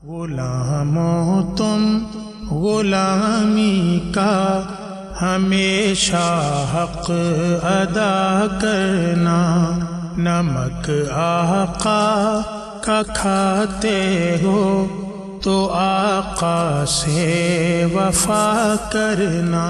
غلاموں تم غلامی کا ہمیشہ حق ادا کرنا، نمک آقا کا کھاتے ہو تو آقا سے وفا کرنا۔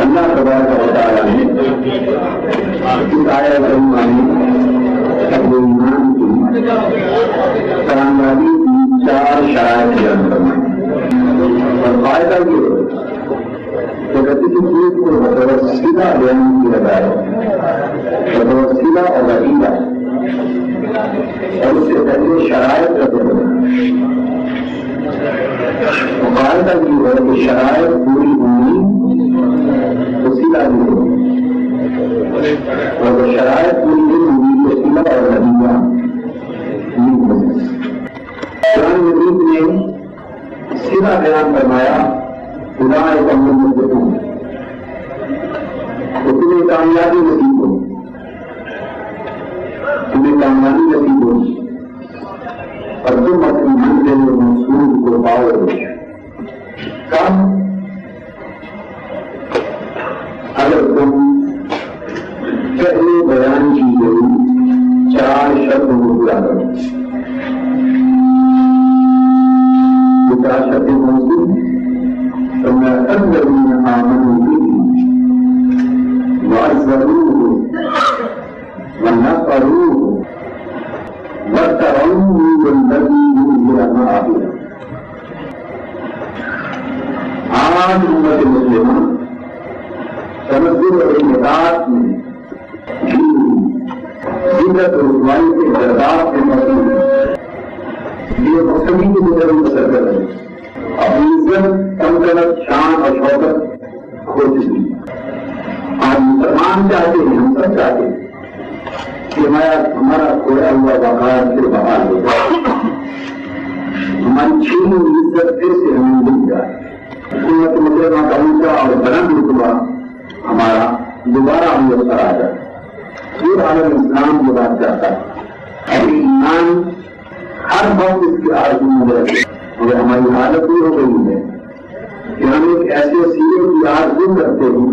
اللہ تبارک و تعالیٰ نے اس آیت کریمہ میں اہل ایمان کی کامیابی کی 4 شرائط بیان فرمائی، اور فائدہ یہ کہ کسی چیز کو متوسطہ بیان کیا جائے، متوسطہ اور وسیلہ، اور اس سے پہلے شرائط کا فائدہ یہ ہے کہ شرائط پوری ہوئی وسیلہ بھی ہو، اور شرائط پوری نہیں ہوئی وسیلہ اور نتیجہ نہیں ہو سکتا۔ قرآن مجید نے سیدھا بیان فرمایا، خدا ایک امن متقون، تو تمہیں کامیابی نصیب ہو، تمہیں کامیابی نصیب ہو اور تم اپنی منزل اور مقصود کو پاؤ گے۔ کم اگر تم پہلے بیان کی گئی 4 شرطوں کو پورا کرو۔ یہ 4 شرطیں موجود ہیں، فَمَا الَّذِينَ آمَنُوا بِهِ وَعَزَّرُوهُ وَنَصَرُوهُ وَاتَّبَعُوهُ وَالَّذِي نُزِلَ مَعَهُ۔ آج امت مسلمہ تنزل اور انعطاف میں ذلت اور رسوائی کے درجات میں مصروف ہے، یہ مقصدی کی زندگی بسر کر رہے ہیں، اپنی عزت سلطنت شان اور شوکت کھو چکی۔ آج مسلمان چاہتے ہیں، ہم سب چاہتے ہیں کہ ہمارا کھویا ہوا وقار پھر بحال ہو جائے، ہماری چھینی ہوئی عزت پھر سے ہمیں مل جائے، امت مسلمہ کا اونچا اور بلند رتبہ ہمارا دوبارہ ہم لوگ پر آ جائے۔ پورا عالم اسلام یہ بات چاہتا ہے، ابھی ایمان ہر وقت اس کی آرزو میں رہے، مگر ہماری حالت یہ ہو گئی ہے کہ ہم ایک ایسے وسیلے کی آرزو کرتے ہیں،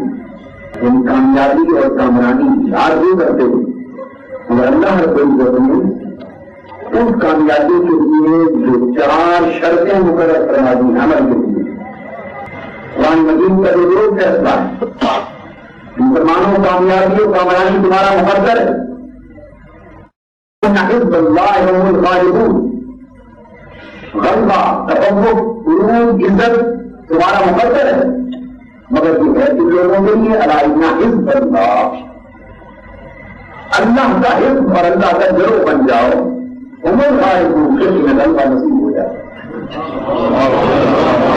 ان کامیابی اور کامرانی کی آرزو کرتے ہیں، مگر اللہ ہر کوئی ضرور اس کامیابی کے لیے جو 4 شرطیں مقرر کروا دی عمل کے لیے، قرآن مجید کا جو فیصلہ ہے، مسلمانوں کامیابی اور کامرانی تمہارا مقدر ہے۔ حزب اللہ هم الغالبون، غلبہ، تفوق، عروج، عزت تمہارا مقدر ہے، مگر یہ ہے کہ لوگوں کے لیے علائنا حزب اللہ، اللہ کا حزب اور اللہ کا جڑو بن جاؤ، هم الغالبون، کہ تمہیں غلبہ نصیب ہو جائے۔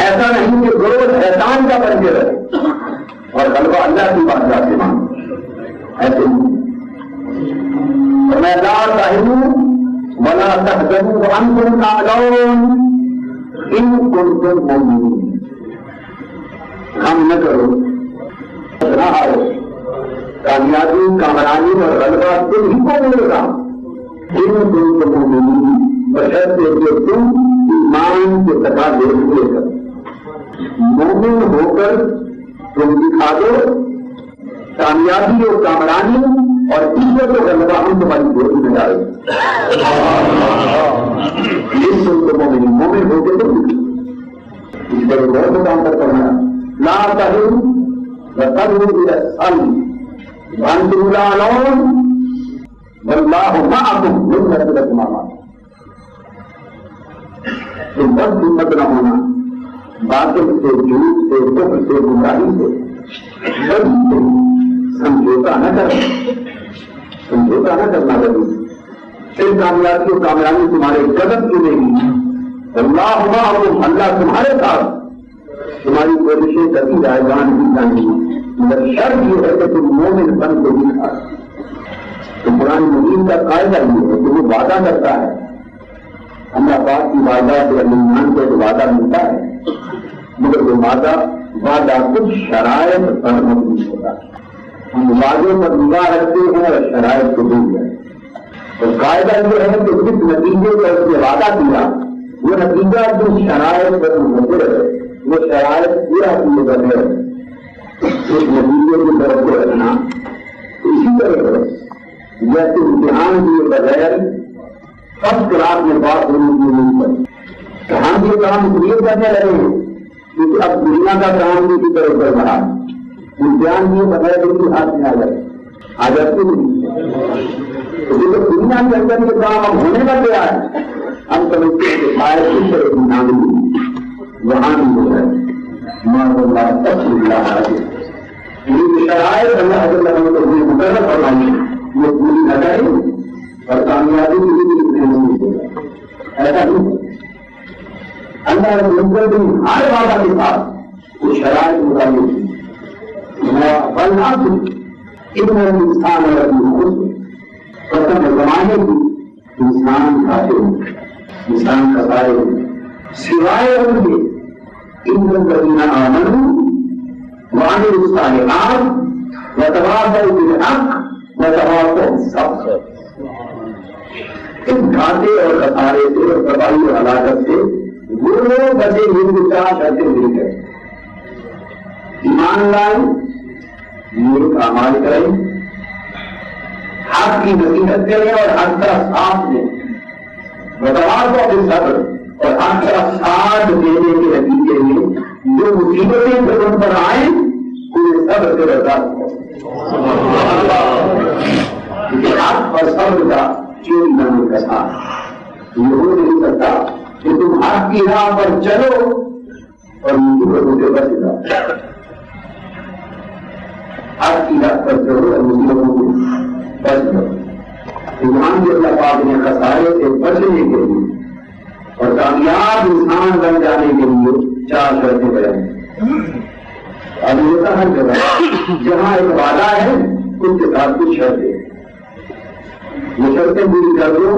ایسا نہیں کہ گروہ شیطان کا بن کے رہے اور غلبہ اللہ کی بات جاتے مانو، ایسے نہیں۔ وَلَا تَهِنُوا وَلَا تَحْزَنُوا وَأَنتُمُ الْأَعْلَوْنَ إِن كُنتُم مُّؤْمِنِينَ۔ ہم نہ کرو، نہ ہارو، کامیابی، کامرانی اور غلبہ تم ہی کو ملے گا، إِن كُنتُم مُّؤْمِنِينَ، بشرطے کہ تم ایمان کے تقاضے پورے کرو۔ مومن ہو کر تم دکھا دو کامیابی اور کامرانی اور عزت و غلبہ ہم تمہاری گود میں ڈالیں۔ اس کو مومن ہو کے تم اس پر غور و کام کرنا، لا تہنوا وتدعوا الى الصلب وانتم لا تعلمون، واللہ معکم لن یترکم اعمالکم. تو بس ہمت نہ ہونا باطل سے, جھوٹ سے, کفر سے, گمراہی سے, بدی سے سمجھوتا نہ کرنا, سمجھوتا نہ کرنا بدی. پھر کامیابی تمہارے قدم چنے گی. اللہ معکم, اللہ تمہارے ساتھ. تمہاری کوششیں کبھی رائگان نہیں جائیں گی, مگر شرط یہ ہے کہ تم مومن بن کو دکھا. تو قرآن مجید کا قاعدہ یہ ہے کہ وہ وعدہ کرتا ہے, اللہ پاک کی وعدہ سے ایمان کو وعدہ ملتا ہے, مگر وہ وعدہ کچھ شرائط پر مبنی ہوتا ہے. ہم وعدوں پر نگاہ رکھتے ہیں اور شرائط کو بھول جائیں. اور قاعدہ یہ ہے کہ جس نتیجے کا اس نے وعدہ کیا وہ نتیجہ جس شرائط پر منحصر ہے, وہ شرائط پورا کیے بغیر اس نتیجے کی طرف کو رکھنا. اسی طرح جیسے امتحان کیے بغیر سب کلاس میں بات ہونے کی نہیں پڑی. ہم یہ کام اس لیے کرنے لگے ہیں کیونکہ اب دنیا کا کام بھی اسی طرح کر رہا ہے. امتحان کیے بغیر بھی ہاتھ میں آ جاتے نہیں. دنیا کے اندر یہ کام اب ہونے لگ گیا ہے, ہم سمجھتے ہیں کہ شاید اس طرح امتحان بھی وہاں بھی ہو جائے. یہ شرائط اللہ کو مقرر فرمائی وہ پوری نہ کرے اور کامیابی کی بھی نہیں ہوگا. ایسا نہیں اللہ رب ہر وعدہ کے ساتھ وہ شرائط مطابق بلنا اتنا انسان اور اپنی زمانے کی انسان کھاتے ہوں, انسان کسائے ہوں, سوائے ان کے ان الذین آمنوا وعملوا الصالحات وتواصوا بالحق وتواصوا بالصبر. اس گھاٹے اور خسارے سے اور تباہی اور ہلاکت سے وہ لوگ بچے جن کی چار شرطیں مل گئے. ایمان لائیں, نیک اعمال کریں, حق کی نصیحت کریں اور حق کا ساتھ دیں, وتواصوا بالصبر, اور حق کا ساتھ دینے کے نتیجے میں جو مصیبتیں جب ان پر آئیں انہیں صبر سے برداشت کیونکہ حق اور صبر کا چوری کرنے کا ساتھ یہ ہو نہیں سکتا کہ تم حق کی راہ پر چلو اور مصیبتوں سے بچ جاؤ. حق کی راہ پر چلو اور مصیبتوں سے بچ جاؤ. ایمان کے اللہ پاک نے خسارے سے بچنے کے لیے اور کامیاب انسان بن جانے کے لیے چار شرطیں بیان. اب یہ ہر جگہ جہاں ایک وعدہ ہے اس کے ساتھ کچھ شرطیں, وہ شرطیں پوری کر دو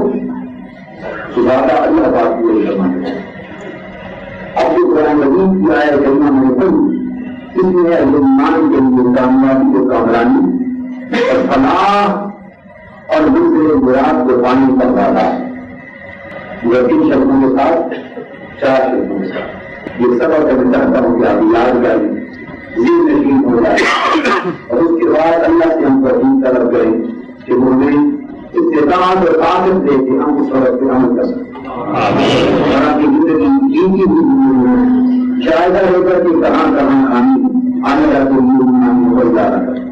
تو وعدہ اللہ پاک پورے کرنا. اب جو قرآن مجید کی آئے کلمہ میں پڑھی اس میں ایمان کے لیے کامیابی کو کامرانی اور فلاح اور دوسرے مراد کو پانے کا وعدہ ہے. یہ تین شبدوں کے ساتھ, چار شبدوں کے ساتھ. یہ سب اور میں چاہتا ہوں کہ آپ یاد کریں, ذہن نشین ہو جائے اور اس کے بعد اللہ سے ہم پر طلب کریں کہ وہ ہمیں استطاعت اور طاقت دے کے ہم اس وقت پہ عمل کر سکیں اور آپ کی زندگی جیتی ہوئی جائزہ لے کر کے کہاں کہاں آنے جاتے ہوئے ہو جا رہا ہے.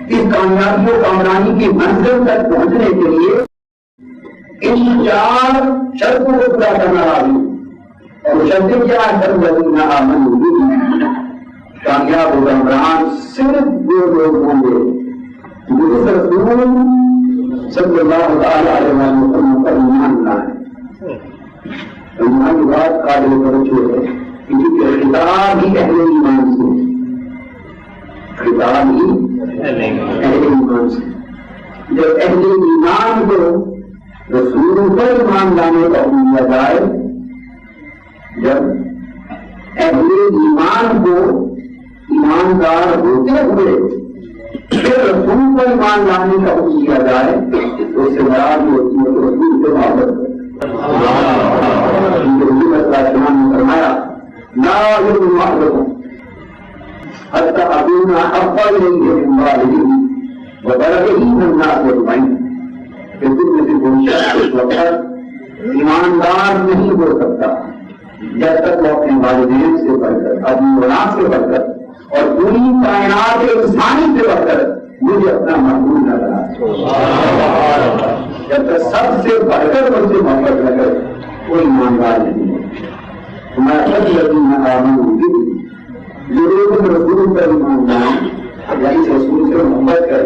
اس کامیابی و کامرانی کی منزل تک پہنچنے کے لیے ان چار شرطوں کو پورا کرنا راضی اور شرطیں کیا الذین آمنوا کامیاب و کامران صرف دو لوگ ہوں گے جو اس رسول صلی اللہ علیہ وسلم پر ایمان لائے. ایمان کی بات قابل توجہ ہے کیونکہ خطاب ہی اہل ایمان سے, خطاب ہی اہل ایمان سے. جب اہل ایمان کو رسول پر ایمان لانے کا حکم دیا جائے, جب اہل ایمان کو ایماندار ہوتے ہوئے پھر رسول پر ایمان لانے کا حکم دیا جائے تو اس سے مراد یہ ہوتی ہے کہ رسول سے محبت فرمایا لا يؤمن أحدكم حتى أكون أحب إليه من والده وولده والناس أجمعين. کہ تم میں سے کوئی شخص اس وقت ایماندار نہیں ہو سکتا جب تک وہ اپنے والدین سے بڑھ کر, اپنی اولاد سے بڑھ کر اور پوری کائنات انسانی سے بڑھ کر مجھے اپنا محبوب نہ بنا، جب تک سب سے بڑھ کر مجھ سے محبت نہ کرے کوئی ایماندار نہیں ہے۔ میں سب لگی میں جو لوگ رسول پر ایمان لائیں یا اس رسول سے محبت کرے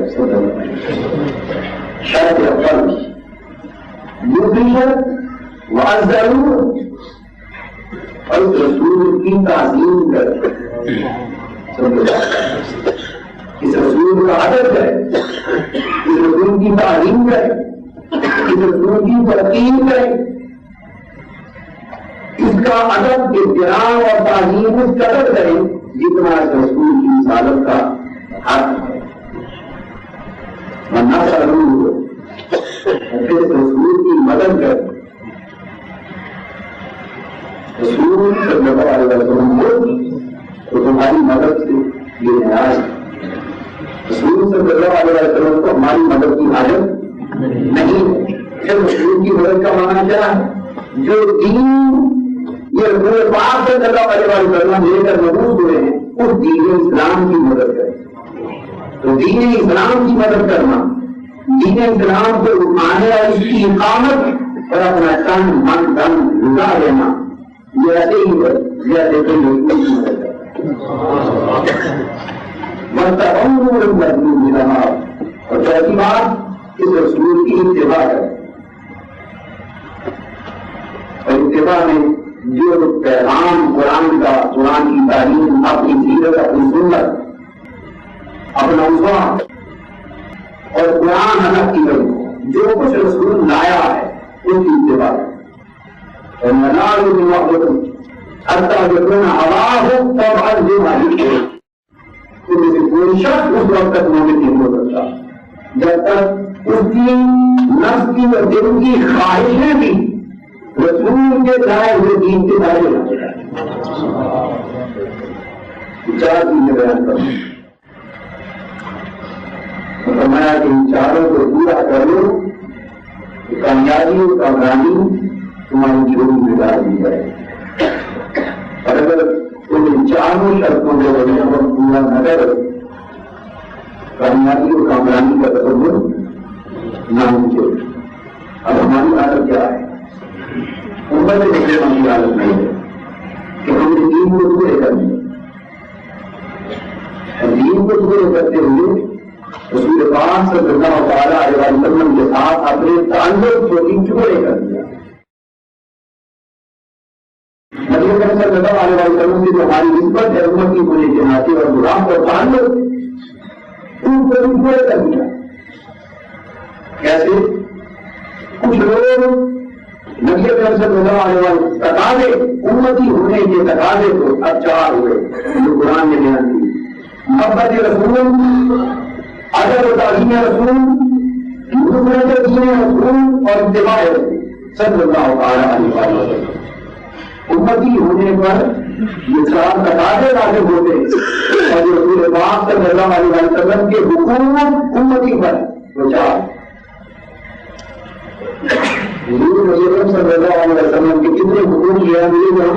شرط اول دوسری شرط وعظروا، اور اس رسول کی تعظیم کرے، اس رسول کا ادب کرے، اس رسول کی تعظیم کرے، اس رسول کی ترقیم کرے، اس کا ادب احترام اور تعظیم اس قدر کرے جتنا اس رسول کی رسالت کا حق ہے۔ ورنہ ضرور پھر اس رسول کی مدد کرے، رسول صلی اللہ علیہ وسلم تو تمہاری مدد سے یہ نیاز ہے، رسول صلی اللہ علیہ وسلم کو ہماری مدد کی حاجت نہیں ہے۔ پھر رسول کی مدد کا معنی کیا ہے؟ جو دین یہ رسول پاک صلی اللہ علیہ وسلم لے کر مبعوث ہوئے ہیں اس دین اسلام کی مدد کرے۔ تو دین اسلام کی مدد کرنا، دین اسلام کو اٹھانے اور اس کی اقامت اور اپنا تن من دھن لگا دینا، یہ ایسے ہی جیسے کوئی رسول کی مدد کرتا اور چوتھی بات اس رسول کی اتباع کرے، اور اتباع میں جو پیغام قرآن کا، قرآن کی تعلیم، اپنی سیرت، اپنی سنت، اپنا اسوا اور قرآن ادب کی کرو، جو کچھ رسول لایا ہے اس کی اتباع کرے۔ اور منال حتیٰ یکون ہواہ طبعا لما یحب، ان میں سے کوئی شخص اس وقت تک مومن نہیں ہو سکتا جب تک اس کی نفس کی اور دل کی خواہشیں بھی رسول کے لائے ہوئے دین کے دائرے نہ ہو جائیں۔ چار چیزیں بیان کروں، فرمایا کہ ان چاروں کو پورا کر لو کہ کامیابی اور کامیابی تمہاری جوڑی میں ڈال دی جائے، اور اگر تم ان چاروں شرطوں کو پورا نہ کرو کامیابی اور کامیابی کا تصور ناممکن۔ اب ہماری حالت کیا ہے؟ امت مسلمہ کی حالت نہیں ہے کہ ہم نے دین کو پورے کر دیا، اور دین کو پورے کرتے ہوئے رسول پاک صلی اللہ تعالیٰ علیہ وسلم کے ساتھ اپنے تعلق کو بھی ٹکڑے کر دیا۔ نبی اکرم صلی اللہ علیہ وسلم کی جو ہماری نسبت ہے امتی ہونے کے ناطے اور غلام اور تعلق ان کو بھی پورے کر دیا۔ کیسے؟ کچھ لوگ نبی اکرم صلی اللہ علیہ وسلم تقاضے، امتی ہونے کے تقاضے کو اب چار ہوئے جو قرآن نے بیان کی: محبت رسول، ادب و تعظیم رسول، نصرت دین رسول اور اتباع رسول صلی اللہ علیہ وسلم۔ امتی ہونے پر یہ چار تقاضے لازم ہوتے اور جو رسول پاک صلی اللہ علیہ وسلم کے حقوق امتی پر وہ چار۔ حضور صلی اللہ علیہ وسلم کے کتنے حقوق لیا ملے گا؟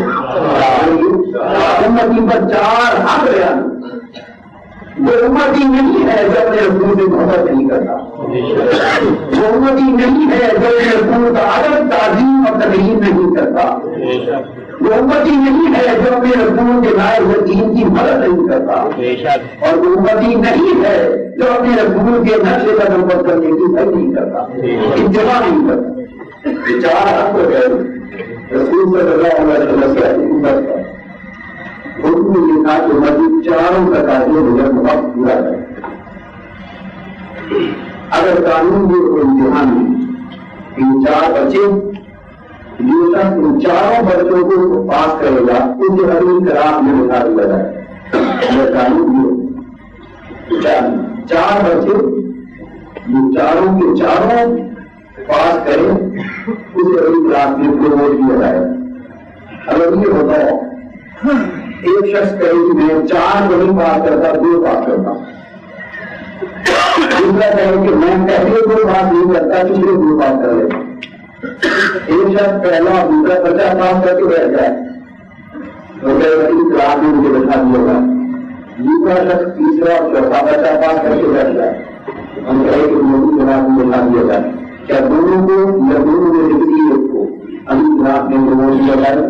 امتی پر چار حق لیا۔ وہ امتی نہیں ہے جو اپنے رسول سے محبت نہیں کرتا، وہ امتی نہیں ہے جو اپنے رسول کا ادب، تعظیم اور تقریم نہیں کرتا، وہ امتی نہیں ہے جو اپنے رسول کے لائے ہوئے دین کی مدد نہیں کرتا، اور وہ امتی نہیں ہے جو اپنے رسول کے نقش قدم پر کرنے کی حد نہیں کرتا، اتباع نہیں کرتا۔ یہ چار حق ہے رسول صلی اللہ علیہ وسلم سے امت کا۔ حکم یہ تھا کہ مزید چاروں تقاضے بغیر وقت پورا کرے۔ اگر قانون کے امتحان میں ان چار بچے جو شخص ان چاروں بچوں کو پاس کرے گا اسے اگلی کلاس میں بٹھا دیا جائے۔ اگر قانون چار بچے جو چاروں کے چاروں پاس کرے اسے اگلی کلاس میں پروموٹ کیا جائے۔ اگر یہ ہوتا ہے ایک شخص کہے کہ میں چار کو نہیں پاس کرتا، دو پاس کرتا ہوں، دوسرا کہے کہ میں پہلے دو پاس نہیں کرتا، تیسرے دو پاس کر لیتا ہوں۔ ایک شخص پہلا دوسرا بچہ پاس کر کے بیٹھ جائے تو کلاس میں مجھے بٹھا دیا گا، دوسرا شخص تیسرا اور چوتھا بچہ پاس کر کے بیٹھ جائے، ہم کہے کہ موضوع جناب کو بتا دیا جائے، کیا دونوں کو یا دونوں میں ڈگری کو ابھی جناب نے دیا جائے؟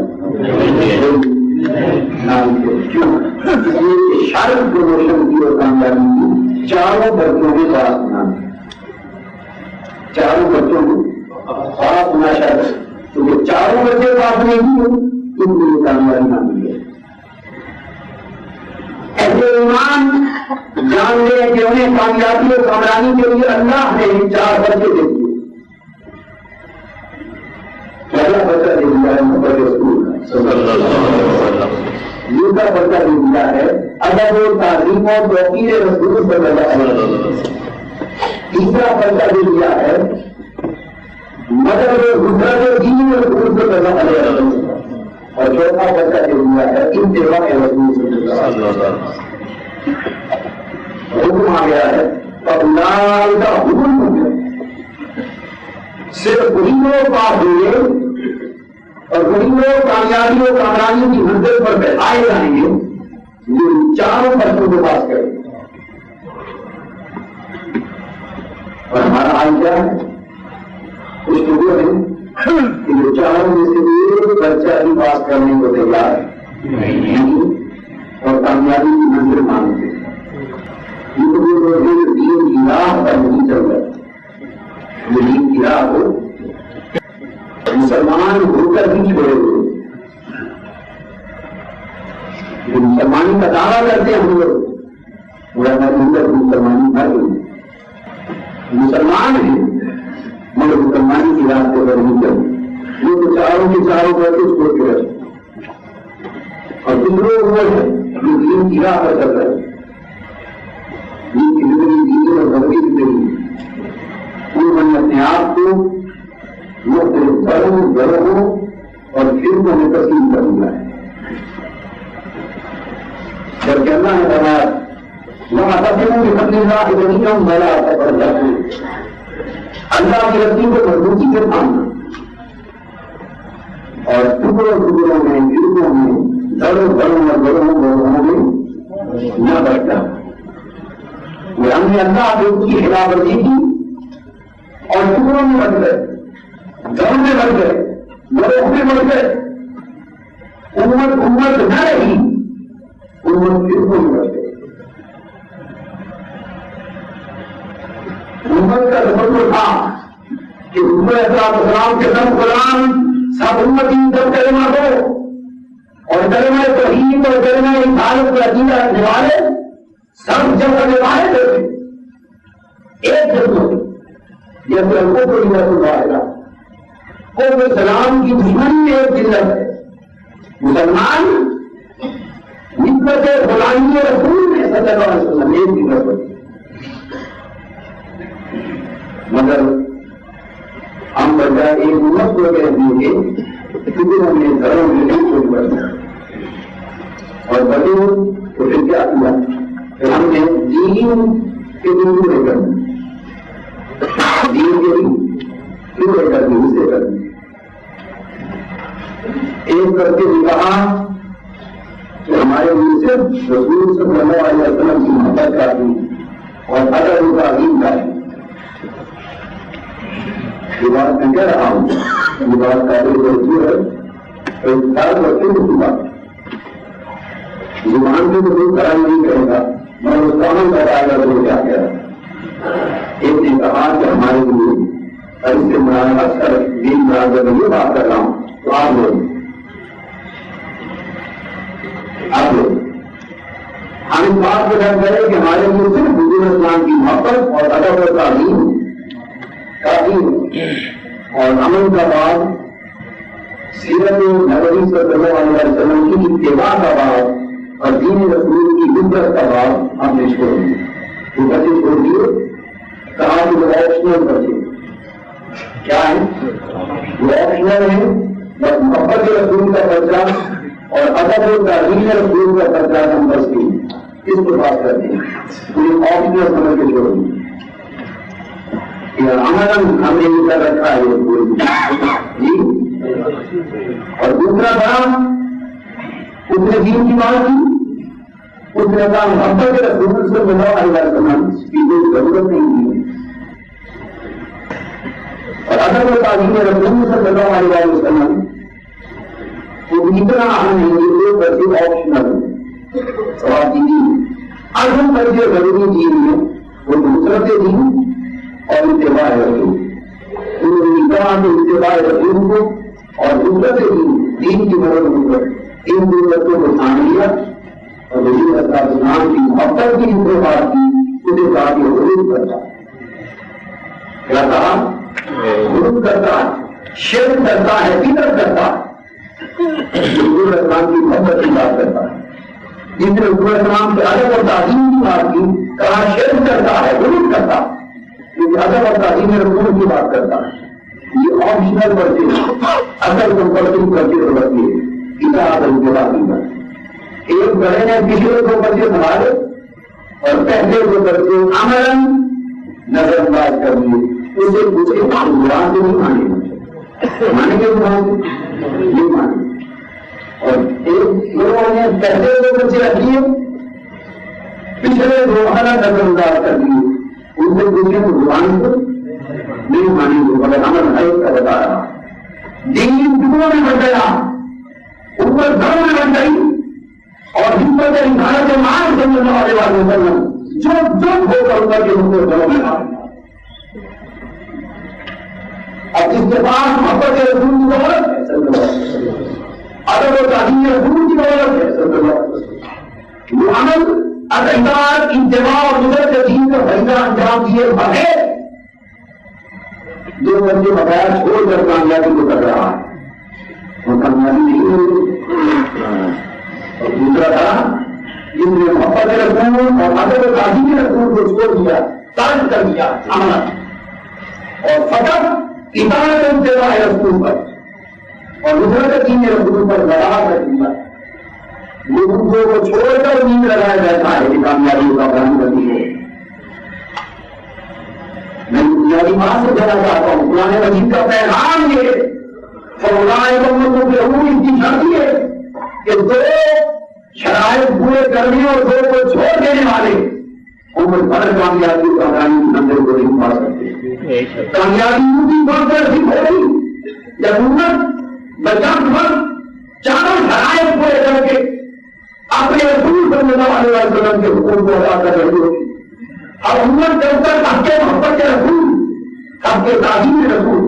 کیوں شرط پروموشن کی اور کامیابی کی چاروں بچوں کے ساتھ سنا، چاروں بچوں کو ساتھ سنا شرط، کیونکہ چاروں بچے ساتھ نہیں کی ان کے لیے کامیابی نہ ملی ہے۔ ایسے ایمان جان لے کہ انہیں کامیابی اور کامرانی کے لیے اللہ نے چار بچے دے دیے۔ پہلا بچہ دے دیا ہے محمد رسول دوسرا بچہ دے دیا ہے ادب و تعلیم اور توقیر رسول صلی اللہ علیہ وسلم، تیسرا بچہ دے دیا ہے مدد و حضرت دین رسول صلی اللہ علیہ وسلم، اور چوتھا بچہ دے دیا ہے اتباع رسول صلی اللہ علیہ وسلم۔ حکم آ گیا ہے اپنائی کا حکم ہو گیا، صرف وہی لوگ پاس ہوئے اور وہی لوگ کامیابی اور کامرانی کی منزل پر بیٹھائے جائیں گے جو چاروں بچوں کو پاس کریں۔ اور ہمارا حال کیا ہے؟ کچھ لوگوں نے کہ جو چاروں میں سے ایک بچہ بھی پاس کرنے کو تیار نہیں اور کامیابی کی منزل مانگتے، دین کی راہ پر نہیں چل رہا، جو دین کی راہ ہو مسلمان ہو کر بھی چھوڑے ہوئے، جو مسلمانی کا دعویٰ کرتے ہیں ہم لوگ وہ مسلمانی بھر ہوئی مسلمان ہیں مگر مسلمانی کی راستے پر نہیں چلے، یہ تو چاروں کے چاروں پر کچھ چھوڑ کے رکھتے، اور کچھ لوگ وہ ہیں جو دین کی راہ پر چل رہے ہیں، دین کی زندگی دین اور غربی زندگی انہوں نے اپنے آپ کو مختلف بڑوں گروہوں اور فرقوں میں تسلیم کر دیا ہے۔ جبکہ اللہ نے فرمایا وہاں تقسیم کی اپنی راہ زمینوں بڑا پر جاتے ہیں، اللہ کی رسی کو مضبوطی سے تھامنا اور ٹکڑوں ٹکڑوں میں فرقوں میں دڑوں بڑوں اور گروہوں میں نہ بچتا۔ ہم نے اللہ کے کی خلاف ورزی کی اور ٹکڑوں میں بڑھ گئے، گھروں میں بڑھ گئے، گروہ میں بڑھ گئے، امت نہ رہی، امت فرقوں میں بڑھ گئے۔ امت کا تفکر تھا کہ حضور السلام کے سب غلام سب امتی سب کلمہ دو اور کلمہ توحید اور کلمہ رسالت کا عقیدہ رکھنے والے سب جب کرنے والے تھے ایک جگہ جیسے ہم کو کوئی رسول آئے گا کوئی سلام کی دشمنی میں ایک جلت ہے، مسلمان نسبت غلامی رسول میں صلی اللہ علیہ وسلم ایک جلت ہے، مگر ہم بجائے ایک امت کو کہہ دیں گے کیونکہ ہم نے گھروں میں نہیں چھوڑ پڑا اور بڑے تو پھر کیا کیا کہ ہم نے دین کے دن پورے کر دی، دین کے دن پورے کر دی، اسے کر دی۔ ایک کر کے بھی کہا کہ ہمارے لیے صرف رسول صلی اللہ علیہ وسلم کی محبت کافی اور ادب و تعظیم کافی۔ یہ بات میں کہہ رہا ہوں، یہ بات کافی ضروری ہے، زبان سے تو کوئی کرائی نہیں کرے گا، میں اس کاموں کا فائدہ تو کیا کہہ رہا۔ ایک نے کہا کہ ہمارے لیے ایسے اکثر دین برادر میں یہ بات کر رہا ہوں تو آپ لوگ ہم اس بات کو ڈر کریں کہ ہمارے لیے صرف حضور اسلام کی محبت اور ادب و تعلیم اور امن کا باب، سیرت نبوی صلی اللہ علیہ وسلم کی اتباع کا باب اور دین رسول کی عزت کا باب ہم نے چھوڑ دیا۔ وہ بچے چھوڑ دیے، کہا کہ وہ آپشنل بچے کیا ہے، وہ آپشنل ہے، بس محبت رسول کا خرچہ اور ادب و تعلیم رسول کا خرچہ ہم بس کی اس کو بات کرتے ہیں، پوری آپشنل سمجھ کے چھوڑ دیا۔ ہم نے یہ کر رکھا ہے جی۔ اور دوسرا تھا اس نے دین کی بات کی اس نے کہا محبت رسول صلی اللہ علیہ وسلم کی کوئی ضرورت نہیں ہے، اور ادب و تعظیم رسول صلی اللہ علیہ وسلم وہ اتنا اہم ہے کہ وہ بچے آپشنل اور آپ کی اہم بچے ضروری چیز ہے وہ نصرت دین اور اتباع رسول، اتباع رسول کو اور نصرت دین کی مدد ان ضرورتوں کو سان لیا اور رسول اسلام کی محبت کی جو بات کی اسے کہا کہ حضور کرتا کیا کہا حضور کرتا شرک کرتا ہے فکر کرتا رسول اسلام کی محبت کی بات کرتا ہے، جس نے رسول اسلام کے ادب اور تعظیم کی بات کی کہا شرک کرتا ہے حضور کرتا، کیونکہ ادب اور تعظیم رسول کی بات کرتا ہے۔ یہ آپشنل پرچیز اصل کمپلسری پرچیز ہوتی ہے کتاب کے بعد ایک بڑے نے پچھلے دو بچے سنبھالے اور پہلے دو بچے عملاً نظر انداز کر لیے، اسے پوچھے قرآن سے نہیں مانے گے قرآن سے نہیں مانے، اور ایک لوگوں نے پہلے دو بچے رکھ لیے پچھلے دو عملاً نظر انداز کر لیے، ان سے پوچھے تو قرآن کو نہیں مانیں گے، مگر عمل ایک کا بتا رہا دین ٹکڑوں میں بڑھ گیا، اوپر گھروں میں بڑھ گئی، اور حکمت انسان کے مان صلی اللہ علیہ وسلم جو ہو کر کر کے ان کو گھروں میں مار اب جس کے پاس محبت رسول کی دولت ہے صلی اللہ علیہ وسلم، ادب و تعظیم رسول کی دولت ہے صلی اللہ علیہ وسلم، وہ عمل اطاعت اتباع اور نصرت دین کا فریضہ انجام دیے بغیر جو بچے بغیر چھوڑ کر کامیابی کو کر رہا ہے وہ کامیابی نہیں ہوگی۔ اور دوسرا تھا جن نے محبت رسول اور ادب و تعظیم رسول کو چھوڑ دیا، ترک کر دیا عمل، اور فقط اطاعت اتباع رسول پر اور نصرت دین رسول پر لگا کر دیا، لوگوں کو چھوڑ کر نیند لگایا جاتا ہے کہ کامیابی کا بیان کرنی ہے۔ میں بنیادی بات سے کہنا چاہتا ہوں قرآن مجید کا پیغام یہ اس کی شرطی ہے کہ دو شرائط پورے کرنے اور دو کو چھوڑ دینے والے عمر بھر کامیابی و کامیابی کی منزل کو نہیں پا سکتے۔ کامیابی اسی طور پر صرف ہوگی جب امت بچت بھر چاروں شرائط پورے کر کے اپنے رسول صلی اللہ علیہ وسلم کے حکم کو ادا کر رہی ہوگی۔ اور امت جب تک حق کے محبت کے رسول، حق کے تعظیم رسول،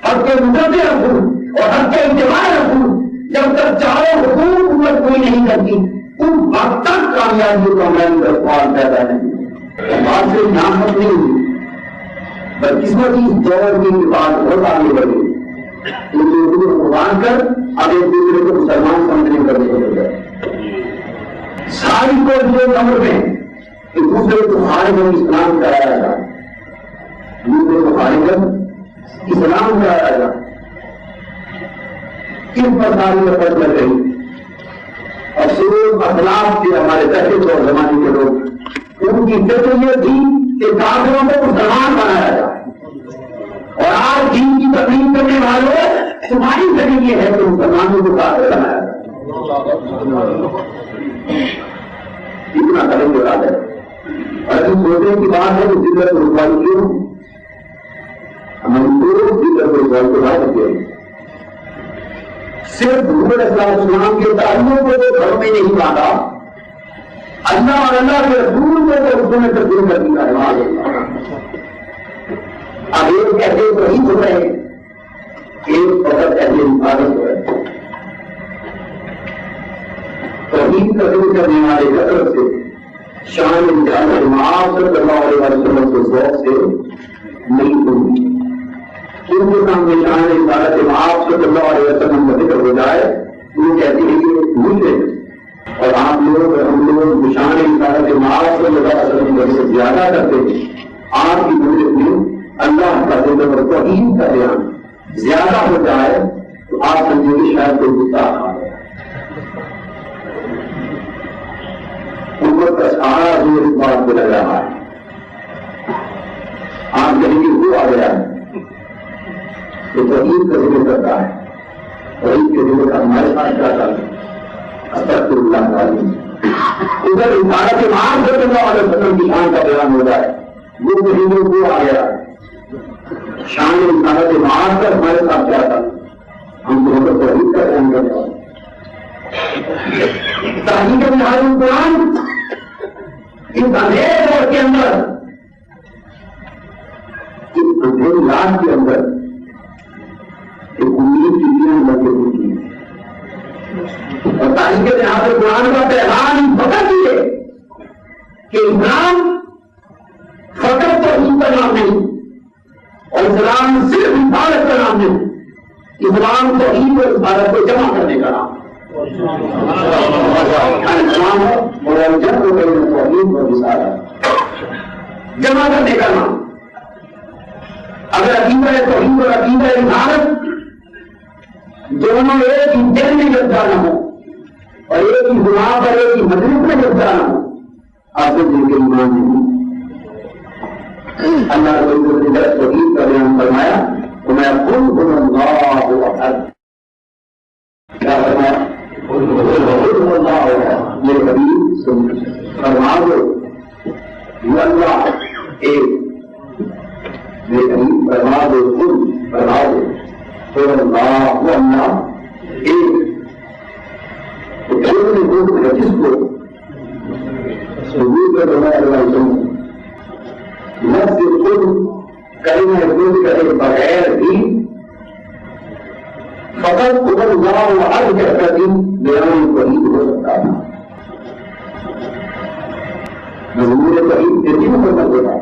حق کے نصرت رسول اور حق کے اتباع رسول جب تک چاروں حقوق امت کوئی نہیں کرتی اس وقت تک کامیابی و کامیابی کا سوال پیدا نہیں۔ بات سے نامت نہیں ہوئی بدقسمتی اس دور کی بات بہت آگے بڑھی، ان لوگوں کو مان کر اب ایک دوسرے کو مسلمان سمجھنے کا لگ گئے۔ ساری کو جو کمر میں کہ دوسرے کو خارج اسلام کرایا جائے، دوسرے کو خارج اسلام کرایا جائے، کس پر ساری رفت کر رہی افسوس اخلاق کے ہمارے دہشت اور زمانے کے لوگ ان کی فکر یہ تھی کہ کافروں کو مسلمان بنایا جائے، اور آج دین کی تقریر کرنے والوں تمہاری فکر یہ ہے کہ مسلمانوں کو کافر بنایا جائے۔ اتنا قدم جو ہے اور سوچنے کی بات ہے کہ ذلت و رسوائی کیوں ہم کو ذلت و رسوائی کو لا سکتے ہیں۔ صرف حضور علیہ السلام کے تعلیم کو تو گھر میں نہیں باندھا، اللہ اور اللہ کے رسول کو تو اردو میں تبدیل کر دیا ہے۔ اب ایک ایسے وہی ہو رہے ہیں، ایک وقت ایسے حفاظت ہو رہے ہیں۔ توحید تبدیل کرنے والے کثرت سے شان معاف صلی اللہ علیہ وسلم کے ذوق سے نہیں ہوگی، ان کے سامنے شان عبادت معاف صلی اللہ علیہ وسلم کا ذکر ہو جائے وہ کہتے ہیں کہ بھول گئے، اور آپ لوگ ہم لوگ شان عبادت معاف صلی اللہ علیہ وسلم کا ذکر زیادہ کرتے ہیں۔ آپ کی مجلس میں اللہ کا ذکر اور توحید کا بیان زیادہ ہو جائے تو آپ سمجھیں گے شاید کوئی غصہ آ گیا، امت کا سارا دور اس بات کو لگ رہا ہے، آپ کہیں گے وہ آ گیا ہے تو توحید کا ذکر کرتا ہے، توحید کے ذکر کا ہمارے ساتھ کیا کرتا ہے استغفر اللہ العظیم۔ ادھر رسالت امام صلی اللہ علیہ وسلم کی شان کا بیان ہو رہا ہے. وہ ہندو کو آ گیا شان رسالت امام کا ہمارے ساتھ کیا تھا. ہم دونوں کو توحید کا بیان کرنے والے تحقیق نہاد قرآن اس اندھیرے دور کے اندر اس اندھیرے رات کے اندر ایک امید کی دنیا لگے ہوئی ہے. اور تاریخ نہاد قرآن کا پیغام فقط یہ کہ اسلام فقط توحید کا نام نہیں اور اسلام صرف رسالت کا نام نہیں. اسلام توحید اور رسالت کو جمع کرنے کا نام اسلام ہے اور توحید اور رسالت جمع کرنے کا نام. اگر عقیدہ توحید اور عقیدہ رسالت دونوں ایک ہی دل میں گرفتار نہ ہو اور ایک ہی گناہ پر ایک ہی مجلس میں گرفتار نہ ہو آپ کو دل کے ایمان نہیں. اللہ رب العزت توحید کا بیان فرمایا تو میں قل اللہ احد. کیا فرمایا؟ قل اللہ احد. یہ کبھی فرما دو اللہ ایک. یہ کبھی فرما دو قل فرما دو اللہ ایک. تو جس کو ثبوت کا بنایا لفظ خود کلمہ خود کرے بغیر بھی فقط خود اللہ احد کہتا بھی بیان توحید ہو سکتا تھا. مضمون توحید یہ نہیں ہو سکتا.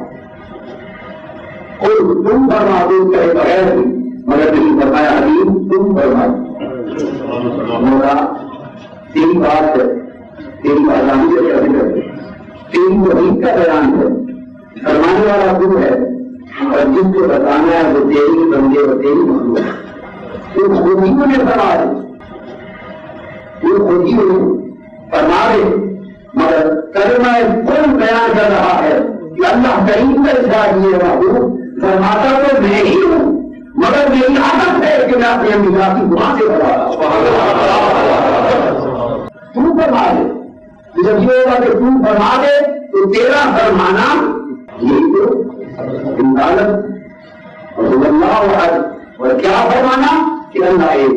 خود تم پر معبود کہے بغیر بھی مگر نہیں فرمایا حبیب تم فرما. مولا تیری بات ہے تیری آزادی سے کبھی کرتے تیری توحید کا بیان ہے. فرمانے والا تم ہے اور جس کو بتانا ہے وہ تیری بندے اور تیری مخلوق ہے. تو خودیوں نے فرما دے وہ خودیوں نے فرما دے مگر کلمہ کل بیان کر رہا ہے کہ اللہ کریم کا ارشاد یہ محبوب فرماتا تو میں ہی ہوں مگر میری عادت ہے کہ میں اپنے انبیاء کی دعا سے بتا تو فرما دے. جب یہ ہوگا کہ تو فرما دے تو تیرا فرمانا یہی تو عدالت اور اللہ اور کیا فرمانا کہ اللہ ایک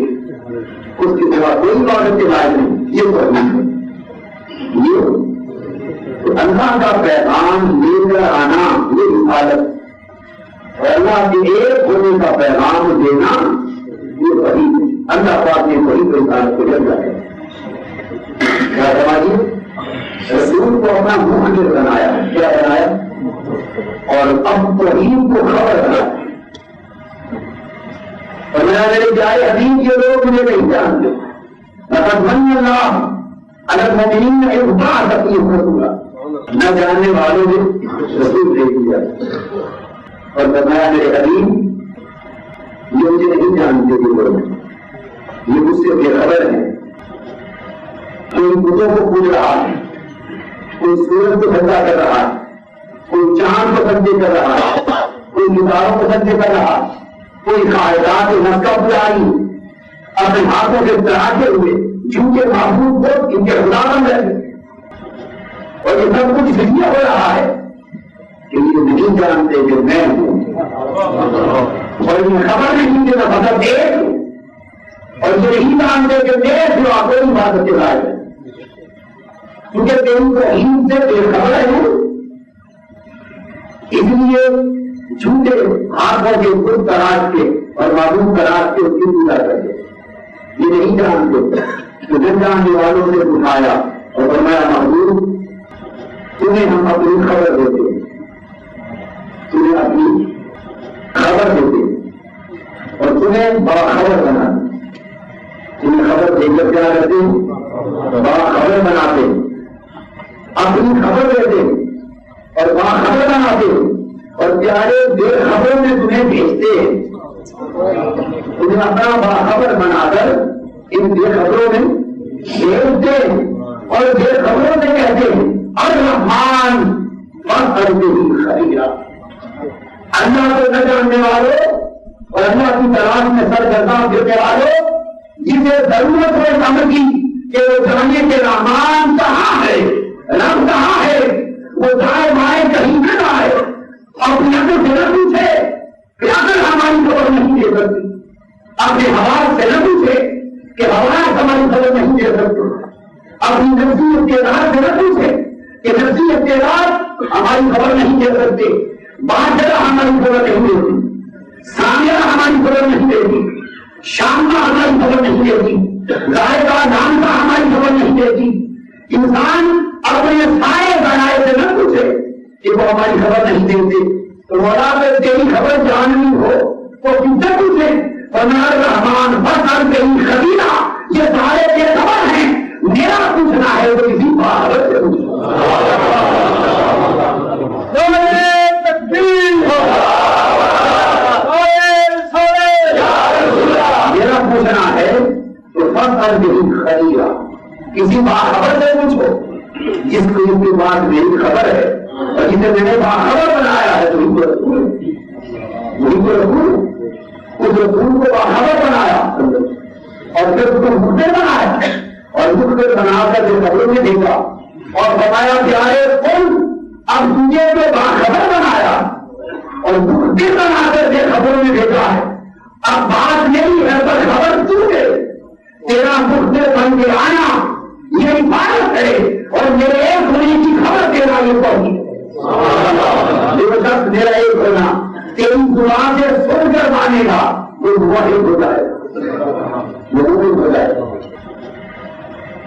اس کے سوا کوئی عبادت کے لائق نہیں. یہ فرمانا یہ تو اللہ کا پیغام لے کر آنا یہ عبادت اور اللہ کے ایک ہونے کا پیغام دینا یہ وہی ہے. اللہ پاک نے وہی کو عبادت کو جب ہے. کیا سمجھیے رسول کو اپنا محمد بنایا کیا بنایا اور اب توحید کو خبر بنا. اور میرے جائے حدیث کے لوگ مجھے نہیں جانتے. لقد من اللہ علی المؤمنین اذ بعث فیہم رسولا. نہ جاننے والوں نے رسول دے دیا اور بتایا میرے حبیب یہ مجھے نہیں جانتے کہ لوگ یہ مجھ سے بے خبر ہے. کوئی بتوں کو پوچھ رہا ہے کوئی سورج کو سجدہ کر رہا ہے کوئی چاند کو سجدے کر رہا ہے کوئی ستاروں کو سجدے کر رہا ہے کوئی قاعدات نسکہ بلائی اپنے ہاتھوں سے چڑھاتے ہوئے جھوٹے معبود کو ان کے خدا بن رہے اور یہ سب کچھ ذریعہ ہو رہا ہے کہ یہ نہیں جانتے کہ میں ہوں اور یہ خبر نہیں کہ میں مدد دے اور یہ نہیں جانتے کہ میرے سوا کوئی عبادت کے لائق ہے کیونکہ تیری توحید سے بے خبر ہے. اس لیے جھوٹے ہاتھوں کے خود تراش کے اور معبود تراش کے اس کی پوجا کرتے یہ نہیں جانتے. تو جن جاننے والوں سے اٹھایا اور فرمایا محبوب تمہیں ہم اپنی خبر دیتے تمہیں اپنی خبر دیتے اور تمہیں باخبر بناتے. تمہیں خبر دے کر کیا کرتے باخبر بناتے اپنی خبر دیتے اور باخبر بناتے اور پیارے بے خبروں میں تمہیں بھیجتے تمہیں اپنا باخبر بنا کر ان بے خبروں میں بھیجتے اور بے خبروں سے کہتے الرحمن فاسألہ خبیرا. اللہ کو نہ جاننے والوں اور اللہ کی تلاش میں سرگرداں پھرنے والوں جسے ضرورت ہو اس امر کی کہ وہ جانے کے رحمان کہاں ہے، رب کہاں ہے، وہ دائیں بائیں کہیں نہ جائے، اپنے عقل سے نہ پوچھے کہ عقل ہماری خبر نہیں دے سکتی، اپنے حواس سے نہ پوچھے کہ حواس ہماری خبر نہیں دے سکتے، اپنی نفسی اقتدار سے نہ پوچھے کہ نفسی اقتدار ہماری خبر نہیں دے سکتے، بادشاہ ہماری خبر نہیں دیتی، سامعہ ہماری خبر نہیں دیتی، شامہ ہماری خبر نہیں دیتی، ذائقہ جانتا ہماری خبر نہیں دیتی۔ انسان اپنے سائے بنائے سے نہ پوچھے کہ وہ ہماری خبر نہیں دیتے، تو مولا پہ تیری خبر جاننی ہو تو کس سے پوچھے؟ فنار رحمان بسر تیری خبیرہ، یہ سارے بے خبر ہیں، میرا پوچھنا ہے تو کسی باہر سے پوچھنا۔ میرا پوچھنا ہے تو فسر تیری خبیرہ، کسی باخبر سے پوچھو جس کو اس کے بعد میری خبر ہے اور جسے میں نے باخبر بنایا ہے، تو وہی کو رسول اس رسول کو باخبر بنایا اور پھر اس کو مخبر بنایا اور مخبر بنا کر جو خبروں میں دیکھا اور بتایا کہ آئے کون اب تجھے جو باخبر بنایا اور مخبر بنا کر جو خبروں میں دیکھا ہے، اب بات یہی ہے پر خبر تو دے، تیرا مخبر بن کے آنا یہ عبادت ہے اور میرے ایک ہونے کی خبر دینا یہ پہنچی، جو شخص میرا ایک ہونا تیری دعا سے سن کر مانے گا وہ موحد ہو جائے، وہ مومن ہو جائے۔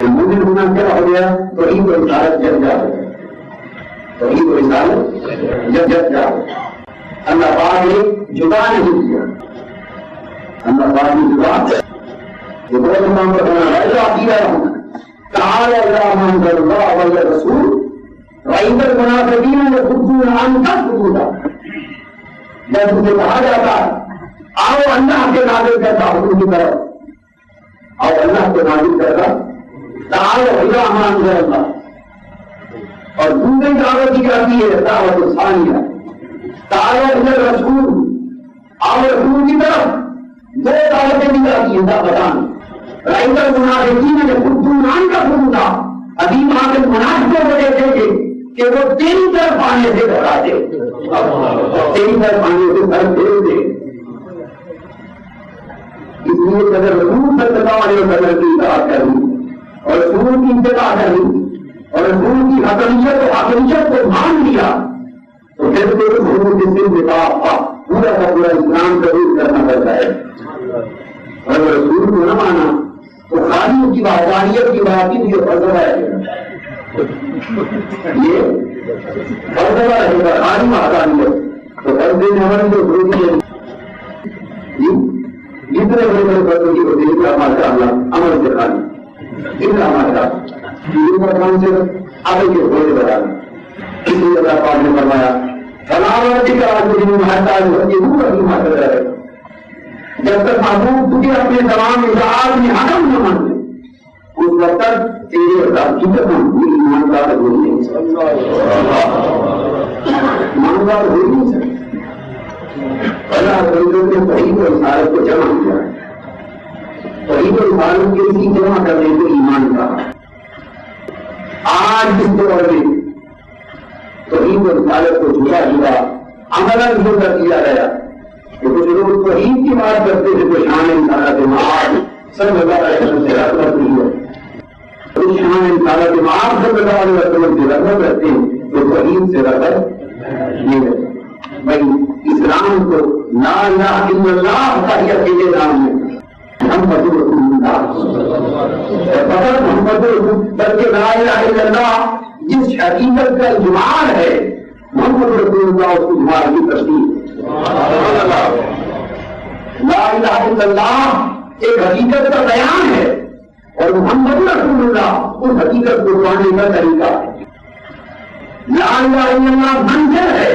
مومن ہونا کیا ہو گیا؟ توحید و رسالت جب جائے، توحید و رسالت جب جائے۔ اللہ پاک نے جدا نہیں کیا، اللہ پاک نے جدا یہ بہت امام پر ہونا ہے جو عقیدہ ہونا تعالی اللہ من اللہ والرسول وعند المنافقین یصدون عن تقولا، جب اسے کہا جاتا ہے آؤ اللہ کے نازل کرتا حکم کی طرف، آؤ اللہ کے نازل کرتا تعالی اللہ من اللہ، اور دوسری دعوت کی جاتی ہے دعوت ثانیہ تعالی الرسول، آؤ رسول کی طرف، دو دعوتیں دی جاتی ہیں دعوتان رائند المنافقین یصدون عن تقولا، ابھی وہاں کے منافقوں کو دیکھیں گے کہ وہ تیری طرف آنے سے ڈراتے، تیری طرف آنے سے سر پھیر دے۔ اس لیے اگر رسول صلی اللہ علیہ وسلم کی اطاعت کرنی اور رسول کی اتباع کرنی اور رسول کی حقیقت کو مان لیا تو پھر تو رسول کے صرف اطاعت پورا کا پورا اسلام قبول کرنا پڑتا ہے، اور رسول کو نہ مانا تو خالی ان کی وحدانیت کی بات کی یہ فلسفہ ہے، یہ فلسفہ رہے گا خالی وحدانیت، تو فلسفے میں ہماری جو ضروری ہے جتنے بڑے بڑے فلسفے کی ہوتی ہے ہمارا اللہ عمل سے خالی اتنا ہمارا کام سے آگے کے بولے بتانا۔ اس لیے اللہ پاک نے فرمایا فلاوتی کا محتاج ہوتی ہے رہے، جب تک محبوب تجھے اپنے تمام اطاعت میں حکم نہ مان لے اس وقت تک تیرے حقیقت ایماندار ہو نہیں سکتا، ایماندار ہو نہیں سکتا۔ اللہ حضرت نے توحید و رسالت کو جمع کیا ہے، توحید و رسالت کے اسی جمع کرنے کو ایمان کہا۔ آج اس دور میں توحید و رسالت کو جھوٹا ہوا عملاً جھوٹا کیا گیا، تو کچھ لوگ توحید کی بات کرتے تھے تو شان انسانات معاذ صلی اللہ علیہ وسلم سے رغبت نہیں ہے، کچھ شان انسانات معاذ صلی اللہ علیہ وسلم سے رغبت رکھتے ہیں تو توحید سے رغبت نہیں ہے۔ بھائی اسلام کو لا الہ الا اللہ کا ہی اکیلے نام ہے، محمد رسول اللہ، فقط محمد رسول، بلکہ لا الہ الا اللہ جس حقیقت کا اجمال ہے محمد رسول اللہ اس اجمال کی تصدیق۔ لا الہ الا اللہ ایک حقیقت کا بیان ہے اور محمد رسول اللہ اس حقیقت کو پانے کا طریقہ ہے۔ لا الہ الا اللہ منزل ہے،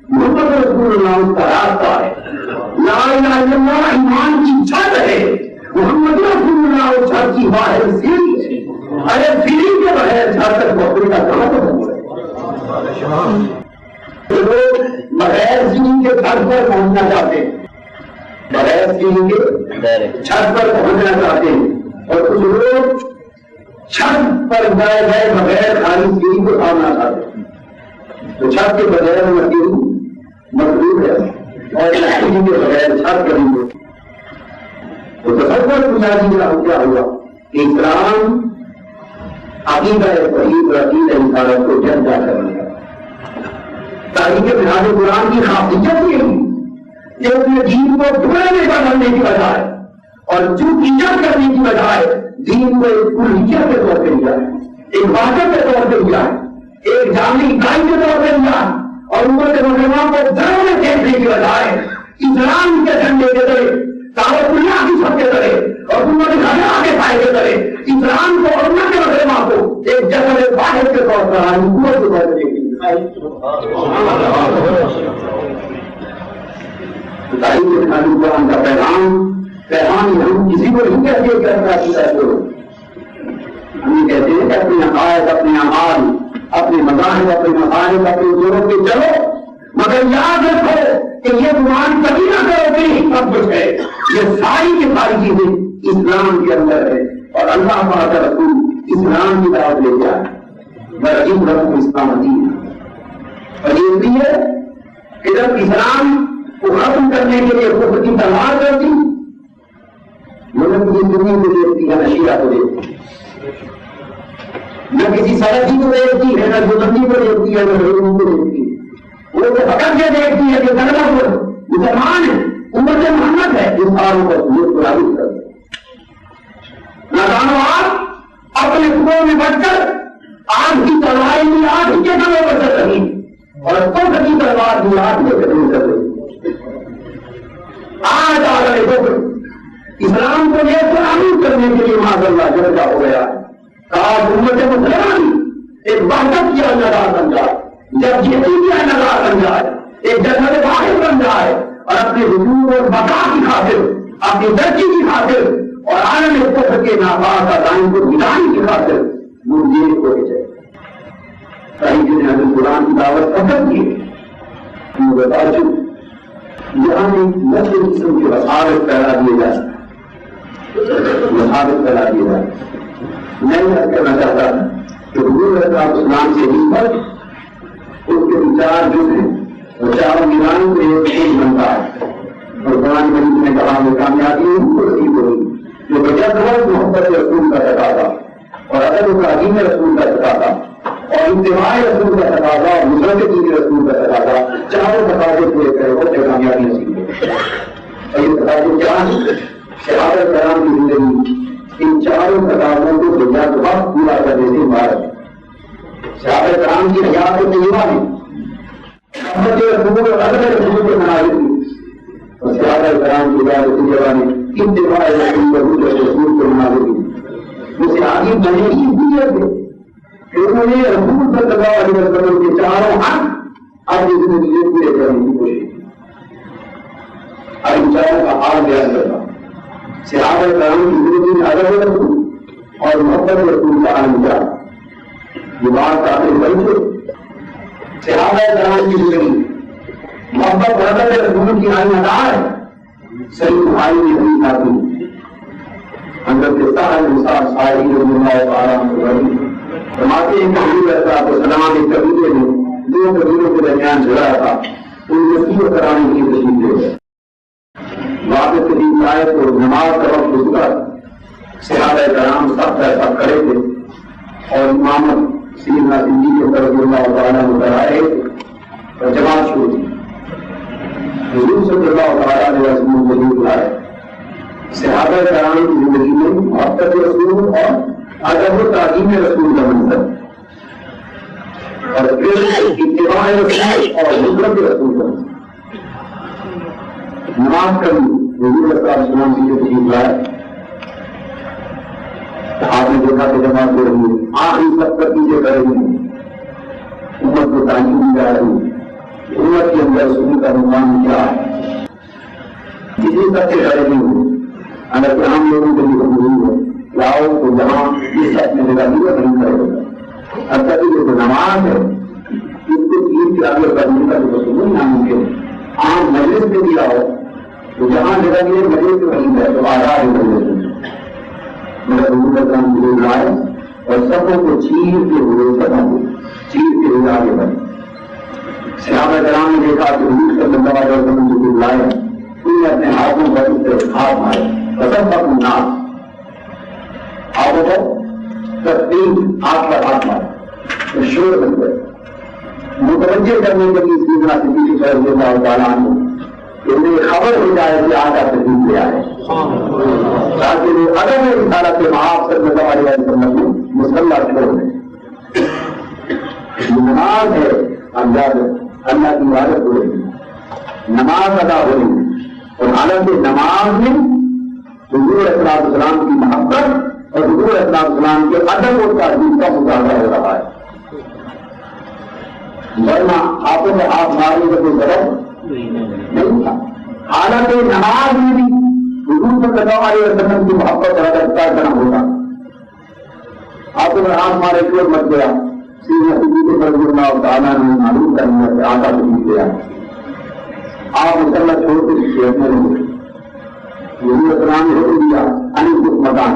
محمد رسول اللہ اس کا راستہ ہے۔ لا الہ الا اللہ ایمان کی چھت ہے، محمد رسول اللہ اس چھت کی باہر سیڑھی ہے۔ ارے سیڑھی کے بغیر چھت تک پہنچنے کا کہاں تو لوگ بغیر سیڑھی کے چھت پر پہنچنا چاہتے ہیں، بغیر سیڑھی کے چھت پر پہنچنا چاہتے ہیں، اور کچھ لوگ چھت پر جائے گئے بغیر خالی سیڑھی کو سامنا چاہتے تو چھت کے بغیر مسجد مطلوب ہے اور سیڑھی کے بغیر چھت کریں گے تو تصور بنیادی کیا ہوا کہ اسلام عقیدہ توحید اور عقیدہ رسالت کو جنجا کرنے کا تاریخ بنیاد قرآن کی خاصیت یہ ہے کہ اپنے دین کو ڈھونڈنے کا کرنے کی بجائے اور ایجاد کرنے کی بجائے دین کو ایک کلیت کے طور پہ لیا ہے، ایک واقع کے طور پہ لیا ہے، ایک جامع اکائی کے طور پہ لیا ہے اور امت مسلمان کو گھروں میں دیکھنے کی بجائے اسلام کے جھنڈے کے تلے دعوت اللہ کی سب کے تلے اور امت خدا کے پائے کے تلے اسلام کو اور امت مسلمان کو ایک جسد واحد کے طور پر حکومت کے طور پہ دیکھنے قرآن کا پیغام ہم کسی کو نہیں کہتے کرتا ہم کہتے ہیں کہ اپنے عقائد اپنے اعمال اپنے مذاہب اپنے مصالح اپنے زوروں پہ چلو مگر یاد رکھو کہ یہ گمان کبھی نہ کرو کہ ہی سب کچھ ہے، یہ ساری کی ساری چیزیں اسلام کے اندر ہے اور اللہ پاک کا رسول اسلام کی دعوت لے جائے برعیم رسم اسلام دین اور یہ بھی ہے کہ جب اسلام کو ختم کرنے کے لیے کفر کی تلوار کرتی مگر کسی دنیا کو دیکھتی ہے نہ شیعہ کو دیکھتی نہ کسی سرحدی کو دیکھتی ہے نہ بلندی کو دیکھتی ہے نہ غریبوں کو دیکھتی ہے، وہ تو پکڑ کے دیکھتی ہے کہ کلمہ کو مسلمان ہے امت محمد ہے اس آروں پر یہ پرابط کر نادانو آپ اپنے کنوں میں بچ کر آگ کی تلوار بھی آگ کے کموں پر چل رہی اور کفر کی تلوار بھی آگ کے کموں چل رہی آج آ رہے کفر اسلام کو یہ تعمیر کرنے کے لیے معاذ اللہ جرگہ ہو گیا کاش امت مسلمان ایک وحدت کی نظار بن جائے، جب جیتی کی نظار بن جائے، ایک جسد واحد بن جائے اور اپنے وجود اور بقا کی خاطر اپنی ترقی کی خاطر اور عالم کفر کے ناپاک عزائم کو مٹانے کی خاطر وہ جیل کو جائے صحیح نے حضرت قرآن کی دعوت فقط کی ہے بتا چکے یہاں ایک نسل قسم کے وسارت پیدا دیے جا وسارت پیدا دیے جا میں یہ کہنا چاہتا تھا کہ حضور اسلام سے ہی پر اس کے چار جز ہیں اور چاروں ایران سے ایک بنتا ہے اور قرآن مجید نے کہا وہ کامیابی نہیں ہوئی جو بجت ہو محبت رسول کا تقاضا اور ادب و تعظیم رسول کا تقاضا اور اتباع رسول کا تقاضا اور نصرت دین رسول کا تقاضا چاروں تقاضے پورے کرے ہو کہ کامیابی نصیب ہو اور یہ تقاضے کیا ہیں؟ شہادت کرام کی زندگی ان چاروں تقاضوں کو دنیا کے وقت پورا کرنے سے عبارت شہادت کرام کی حیات طیبہ ہے محمد رسول اور ادب رسول کے مناظر اور شہادت کرام کی حیات طیبہ نے اتباع رسول کے مناظر جسے آگے بنے ہی دیئے تھے کہ انہوں نے رسول صلی اللہ علیہ وسلم کے چاروں حق اپنی زندگی پورے کرنے کی کوشش کی ان چاروں کا حال بیان کرتا صحابہ کرام کی زندگی میں ادب رسول اور محبت رسول کا عالم کیا یہ بات کافی بڑی تھی صحابہ کرام کی زندگی محبت ادب رسول کی عالم ہے صحیح بھائی نے بھی کافی حضرت صاحب شاعری رضی اللہ تعالیٰ عنہ فرماتے ہیں کہ حضور علیہ السلام ایک قبیلے میں دو قبیلوں کے درمیان جھگڑا تھا ان کو سیو کرانے کی تشریف دے گئے واپس قدیم آئے تو نماز کا وقت گزرا صحابہ کرام سب کا سب کھڑے تھے اور امامت سیدنا صدیق رضی اللہ تعالیٰ عنہ کرائے اور جماعت شروع کی حضور صلی اللہ تعالیٰ علیہ وسلم وجود لائے صحابہ کرام کی زندگی میں محبت رسول اور ادب و تعظیم رسول کا منظر اور پھر اتباع رسول اور نصرت رسول کا منظر نماز کا حضور صلی اللہ علیہ وسلم کی جو تشریف لائے آپ نے دیکھا کہ جماعت ہو رہی ہے آخری سب تک چیزیں کر رہی ہیں امت کو تعلیم دی جا رہی ہے امت کے اندر رسول کا عنوان کیا ہے کسی سب سے ڈرے نہیں ہوئی اگر ہم لوگوں کے لیے ضروری ہے لاؤ تو جہاں یہ سب میں لگا نہیں کرے گا اب تک جو نماز ہے اس کو عید کے آگے کرنے کا جو ضرور ناممکن عام مجلس میں بھی آؤ تو جہاں جگہ یہ مجلس میں نہیں ہے تو آزاد ہو مجھے میرا ضرور کرتا ہوں ضرور آئے اور سبوں کو چیر کے ہوئے سبوں کو چیر کے ہوئے آگے بڑھے. صحابہ کرام نے دیکھا کہ حضور صلی اللہ علیہ وسلم جو بلائے انہوں نے اپنے ہاتھوں پر اس طرح ہاتھ مارے تصفق الناس ہاتھوں پر تصدیق ہاتھ پر ہاتھ مارے شور بن گئے. متوجہ کرنے کے لیے سیدنا صدیق رضی اللہ تعالیٰ عنہ انہیں خبر ہو جائے کہ آقا تشریف لے آئے تاکہ وہ عدم رسالت محمد صلی اللہ علیہ وسلم کو مسلح چھوڑ دیں. نماز ہے اللہ کی عبادت ہو رہی ہے, نماز ادا ہو رہی ہے اور حالانکہ نماز میں حضور صلی اللہ علیہ وسلم کی محبت اور حضور صلی اللہ علیہ وسلم کے ادب اور تعظیم کا مظاہرہ ہو رہا ہے. ورنہ ہاتھوں میں ہاتھ مارنے کا کوئی سبب نہیں تھا. حالانکہ نماز میں بھی حضور صلی اللہ علیہ وسلم کی محبت اور ادب کا کرنا ہوگا. ہاتھوں میں ہاتھ مارے چور مت گیا سیدنا صدیق رضی اللہ تعالیٰ نے معلوم کرنے سے آقا تشریف لے آئے. آپ مسلح چھوڑ کے شیخ میں رہے. حضور السلام نے حکم دیا ان کچھ مکان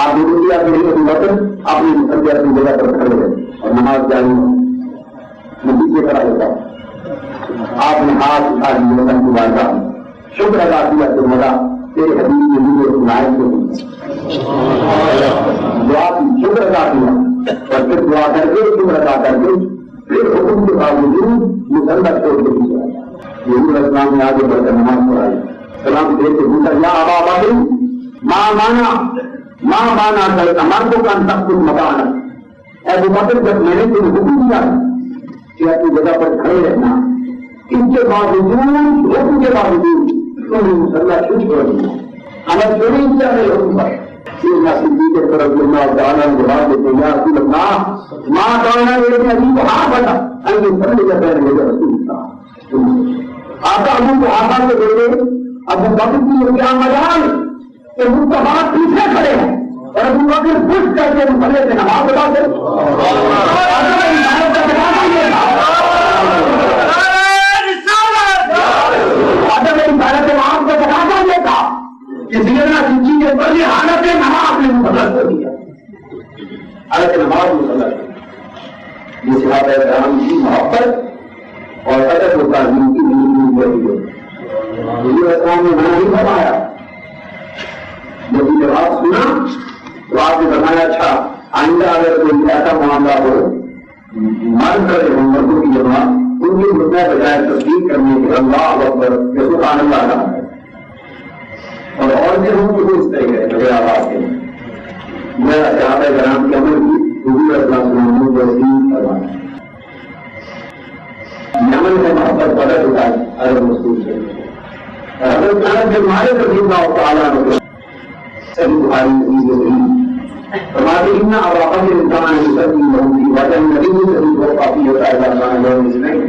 آپ حکم دیا کہ وقت اپنی مسلح اپنی جگہ پر کھڑے رہے اور نماز جاری ہو نتیجے کرا دیتا. آپ نے ہاتھ اٹھا دی وطن کی بارگاہ شکر ادا کیا کہ مولا تیرے حبیب کے لیے سنائے کو دعا کی شکر ادا کیا اور پھر دعا کر کے شکر ادا کر کے پھر حکم کے باوجود مسلح چھوڑ کے دی جائے. حضور اسلام نے آگے بڑھ کر نماز پڑھائی. سلام دے کے پوچھا یا ابا بکر ماں مانا کل ہمارے کو کان تک کچھ مکان ہے. ابو بکر جب میں نے تمہیں حکم دیا کہ اپنی جگہ پر کھڑے رہنا اس کے باوجود حکم کے باوجود تم نے مسلح کیوں چھوڑ دیا؟ ہمیں چھوڑی کیا ہے حکم پر. سیدنا صدیق رضی اللہ تعالیٰ نے جواب دیتے یا رسول اللہ ماں کہنا میرے عجیب ہاں بتا ان مسلح کا پہلے میرے رسول اللہ آقا ہم کو آقا سے دے دے. ابو بکر کی کیا مجال کہ ان کا ہاتھ پیچھے کھڑے ہیں اور ابو بکر خوش کر کے مسلح سے نماز ادا کرے. بھارت آپ کو تقاضا دیتا کہ سیدنا صدیق کے بڑی حالت نماز نے مسلح کر دیا. حالت نماز مسلح یہ صحابہ کرام کی محبت اور ادب و تعظیم کی نیند بڑی ہے. حضور اسلام نے منع نہیں فرمایا. جب یہ بات سنا تو آپ نے فرمایا اچھا آئندہ اگر کوئی ایسا معاملہ ہو مرد کرے ہوں مردوں کی جماعت ان کی مدعا بجائے تصدیق کرنے کے اللہ اکبر یہ سبحان اللہ کا ہے اور عورتیں ہوں تو اس طرح ہے بغیر آواز کے میرا صحابہ کرام کے عمل کی حضور صلی اللہ علیہ وسلم نے وسیع فرمایا. یمن میں محبت بدل ہوتا ہے عرب مسلم سے. حضرت انس بن مالک رضی اللہ تعالیٰ عنہ صحیح بخاری حدیث میں صحیح فرماتے ہیں ان ابا بکر کان یصلی لهم فی وجه النبی صلی اللہ علیہ وسلم يوم الاثنين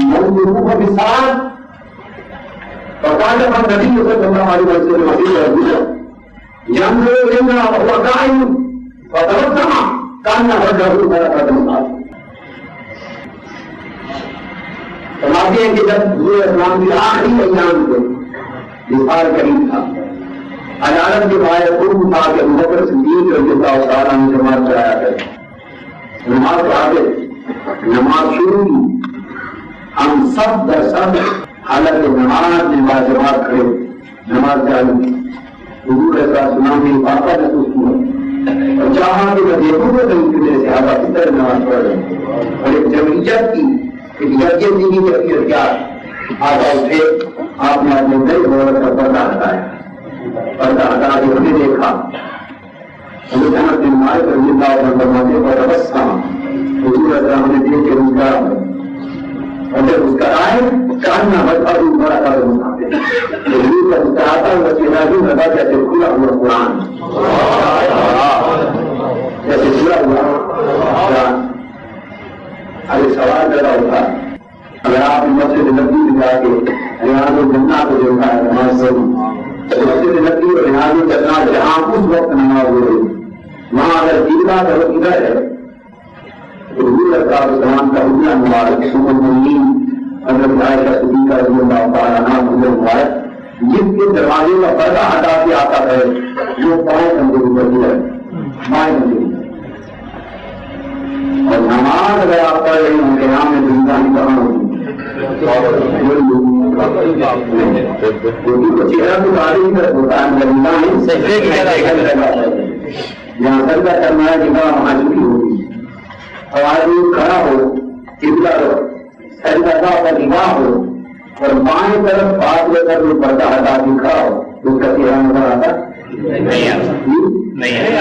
موجود بالساعة فقال النبي صلى الله عليه وسلم رجلا ينظر الينا وهو قائم فتبسم كان وجهه بركة الناس. فرماتے ہیں کہ جب حضور اسلام کے آخری ایام کو وصال قریب تھا عدالت کے باہر حکم تھا کہ ابو بکر صدیق رضی اللہ تعالیٰ عنہ جماعت کرایا کرے. نماز پڑھاتے نماز شروع کی ہم سب در سب حالت نماز میں باجماعت کھڑے نماز جاری. حضور صلی اللہ علیہ وسلم نے واقعہ محسوس کیا اور چاہا کہ میں دیکھوں گا تو میرے صحابہ کی طرح نماز پڑھ رہے ہیں اور ایک جمعیت کی یقینی کی اختیار آگا اٹھے آپ نے اپنے نئی عورت کا پردہ ہٹایا. پردہ ہٹا کے ہم نے دیکھا حضرت انس بن مالک رضی اللہ عنہ فرماتے ہیں تبسم حضور اسلام نے دیکھ کے مسکرا اور جب مسکرائے کاننا وجهه برکۃ الناس حضور کا مسکراتا ہوا چہرہ بھی لگا جیسے کھلا ہوا قرآن جیسے کھلا ہوا قرآن. ابھی سوال پیدا ہوتا ہے اگر آپ مسجد نبی میں جا کے ریاض الجنہ کو دیکھا ہے نماز پڑھی مسجد نبی اور ریاض الجنہ جہاں اس وقت نماز ہو رہی وہاں اگر قبلہ طرف ادھر ہے تو حضور صلی اللہ علیہ وسلم کا حجرہ مبارک ام المؤمنین حضرت عائشہ صدیقہ رضی اللہ تعالیٰ عنہا حجرہ مبارک جس کے دروازے کا پردہ ہٹا کے آتا ہے وہ پاؤں کمزور ہوتی ہے بائیں بندے اور نماز اگر آپ پڑھ رہے ہیں کہ یہاں میں زندہ ہی کہاں ہوگی چہرہ تو گاڑی ہوتا ہے جہاں سجدہ کرنا ہے جگہ وہاں چکی ہوگی اور آدمی کھڑا ہو قبلہ سجدہ کا نگاہ ہو اور بائیں طرف بات لے کر جو پردہ ہٹا کے کھڑا ہو اس کا چہرہ نظر آتا نہیں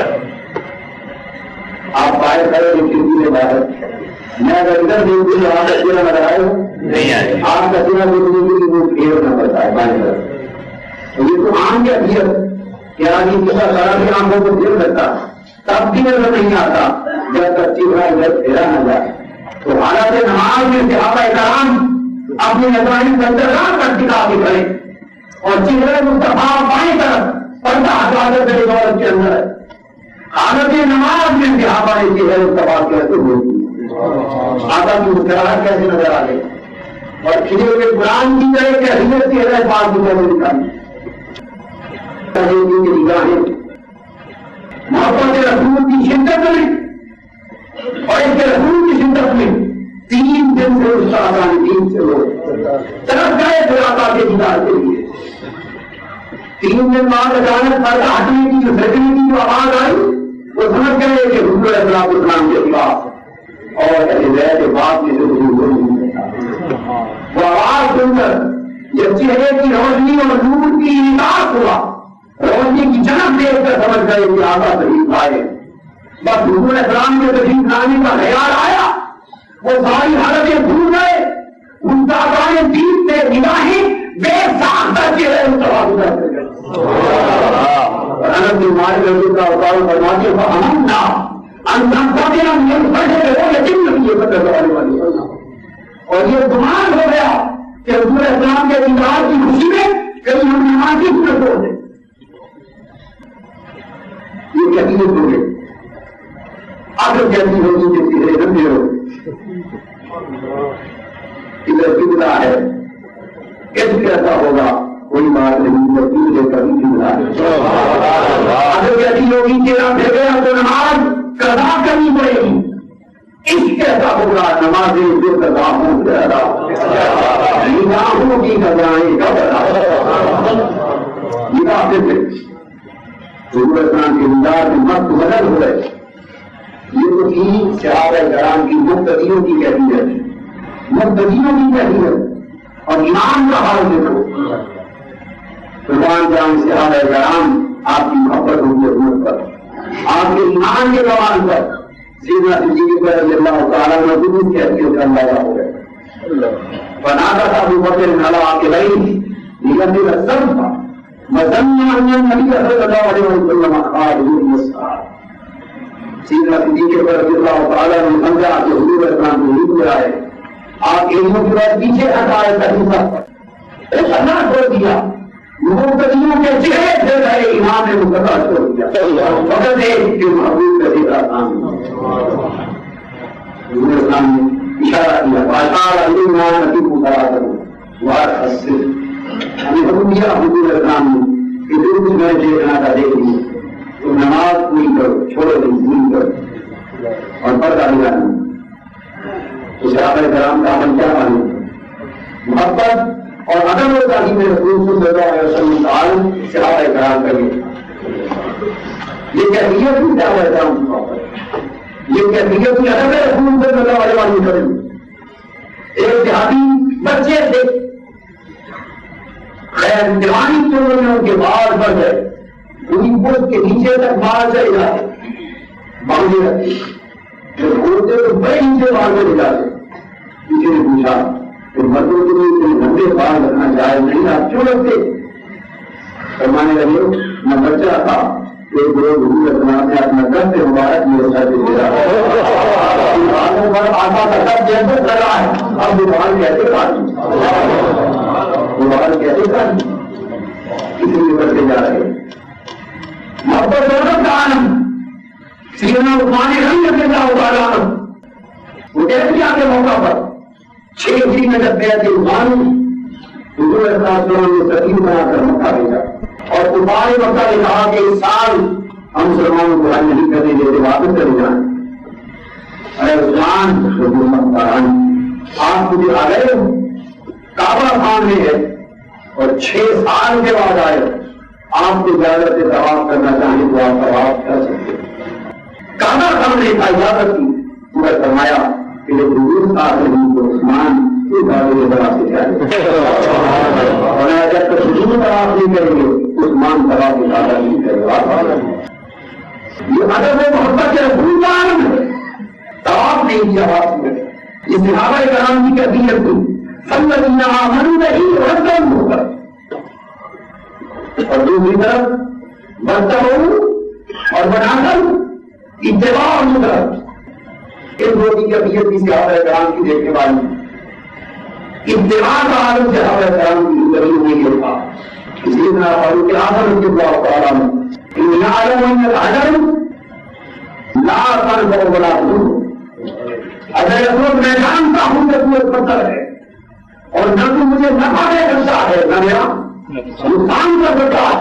آپ بائیں کھڑے جو کھڑکی میں باہر میں اگر ادھر دیکھوں تو آپ کا چہرہ نظر آئے گا آپ کا چہرہ دیکھنے کے لیے وہ پھیرنا پڑتا ہے بائیں طرف یہ تو عام کیفیت کہ آدمی کسی طرح کی آنکھوں کو پھیر سکتا تب بھی نظر نہیں آتا جب تک چہرہ ادھر پھیرا نہ جائے تو حالت نماز میں صحابہ کرام اپنی نظرانی بندرگاہ کا ٹکا بھی کریں اور چہرے مصطفیٰ بائیں طرف پردہ ہٹا کر عورت کے اندر ہے حالت نماز میں صحابہ نے چہرے مصطفیٰ کیسے ہوتی آقا کی مسکراہٹ کیسے نظر آ گئی اور کھلے ہوئے قرآن کی طرح کیفیت چہرے پاک کی طرح نکالی کی نگاہیں محبت رسول کی شدت میں اور اس کے رسول کی شدت میں 3 دن سے اس کا آسانی دین سے وہ طرف گئے خلاقہ کے دیدار کے لیے 3 دن بعد اچانک پردہ ہٹنے کی جو سجنے کی جو آواز آئی وہ سمجھ گئے کہ حضور علیہ السلام کے خلاف اور کے بعد میں سے وہ آواز سن کر جب چہرے کی روشنی اور نور کی انعکاس ہوا روشنی کی جنک دیکھ کر سمجھ گئے کہ آقا تشریف آئے بس حضور علیہ السلام کے تشریف لانے کا خیال آیا وہ ساری حالتیں بھول گئے ان کا قائم دین سے نگاہیں بے ساختہ چہرے مصطفیٰ گزر کر گئے انس بن مالک رضی اللہ تعالیٰ فرماتے ہیں فہمنا ان نقطہ من فجر وہ یقین نبی صلی اللہ علیہ وسلم اور یہ گمان ہو گیا کہ حضور علیہ السلام کے دیدار کی خوشی میں کہیں ہم نماز کی صورت ہو جائے یہ یقین ہو گئے آخر کیسی ہوگی کہ چہرے گندے ہو ادھر قبلہ ہے کیسے کیسا ہوگا کوئی بات نہیں یقین لے کر قبلہ ہے آخر کیسی ہوگی چہرہ پھر گیا تو نماز قضا کرنی پڑے گی اس کیسا ہوگا نمازیں جو قضا ہوں نگاہوں کی قضائیں کب ادا نگاہ سے حضور اسلام کے دیدار میں مست بدل ہو گئے یہ تو تھی صحابہ کرام کی مقتدیوں کی کیفیت مقتدیوں کی کیفیت اور ایمان کا حال دیکھو قربان جان صحابہ کرام آپ کی محبت ہوگی حضور پر آپ کے ایمان کے زوال پر سیدنا صدیق رضی اللہ تعالیٰ نے خود کی حیثیت کا اندازہ ہو گیا بناتا تھا ابو بکر علی عاقبیہ لیکن سب تھا مظنہ ان النبی صلی اللہ علیہ وسلم قال یسعى سیدنا صدیق رضی اللہ تعالیٰ نے سمجھا کہ حضور اسلام کو نہیں ملا ہے آپ علموں کے بعد پیچھے ہٹائے تحقیق اتنا چھوڑ دیا مقتدیوں کے چہرے پھر گئے امام نے مقتدہ چھوڑ دیا فقط ایک کہ محبوب کا ذکر آسان حضور اسلام نے اشارہ کیا فاشار علیہ نبی کو کرا کرو وار حسن ہمیں حکم دیا حضور اسلام نے کہ جو کچھ میں دیکھنا تھا دیکھ لی تو نماز پوری کرو چھوڑو نہیں کرو اور پردہ لگانا تو صحابہ کرام کا عمل کیا معلوم محبت اور ادب و تعلیم رسول صلی اللہ علیہ وسلم تعالی صحابہ کرام کا یہ کیفیت بھی صحابہ کرام کی محبت یہ کیفیت بھی ادب رسول صلی اللہ علیہ وسلم ایک دیہاتی بچے تھے خیر دیوانی چوروں میں ان کے بال بڑھ گئے پوری پوسٹ کے نیچے تک بال چلے جاتے باندھے رہتے جب کھولتے تو بڑے نیچے بال چلے جاتے کسی نے پوچھا کہ مردوں کے لیے اتنے گندے بال رکھنا جائز نہیں آپ کیوں رکھتے فرمانے لگے میں بچہ تھا ایک روز حضور اسلام نے اپنا دست مبارک میرے ساتھ دے بالوں پر آقا کا دست جیسے لگا ہے اب وہ بال کیسے کاٹیں وہ بال کیسے کاٹیں کسی بھی کرتے جا رہے محبت کا عالم سیدنا عثمان غنی رضی اللہ تعالیٰ عنہ حدیبیہ کے موقع پر 6 ہجری میں جب بیعت عثمان حضور صلی اللہ علیہ وسلم نے سفیر بنا کر مکہ بھیجا اور کفار مکہ نے کہا کہ اس سال ہم مسلمانوں کو حج نہیں کرنے دیتے، واپس چلے جائیں. ارے عثمان رضی اللہ عنہ، آپ مجھے آ گئے، کعبہ سامنے ہے اور 6 سال کے بعد آئے، آپ کو اجازت سے طواف کرنا چاہیں تو آپ طواف کر سکتے. کعبہ سامنے کا اجازت کی. مگر فرمایا کہ جب حضور آ رہے ہیں تو عثمان اس بارے میں طواف سے چاہیے، اور جب تک حضور طواف نہیں کریں گے عثمان طواف کی اجازت نہیں کرے گا. یہ ادب و محبت کے رسول کا عالم ہے. طواف نہیں کیا آپ نے، یہ صحابہ کرام کی کیفیت تھی. الذین آمنوا به واتقوا، اور دوسری طرف واتقوا اور بنا کر اتباع اور نصرت. ان دو کی کیفیت کی صحابہ کرام کی دیکھنے والی اتباع کا عالم صحابہ کرام کی زندگی میں یہ تھا. اس لیے میں فاروق اعظم رضی اللہ تعالیٰ عنہ ان یعلم ان الحجر لا تنفع ولا تضر، اگر یہ میں جانتا ہوں کہ تو ایک پتھر ہے اور نہ تو مجھے نفع دے سکتا ہے نہ میرا نقصان کر سکتا ہے،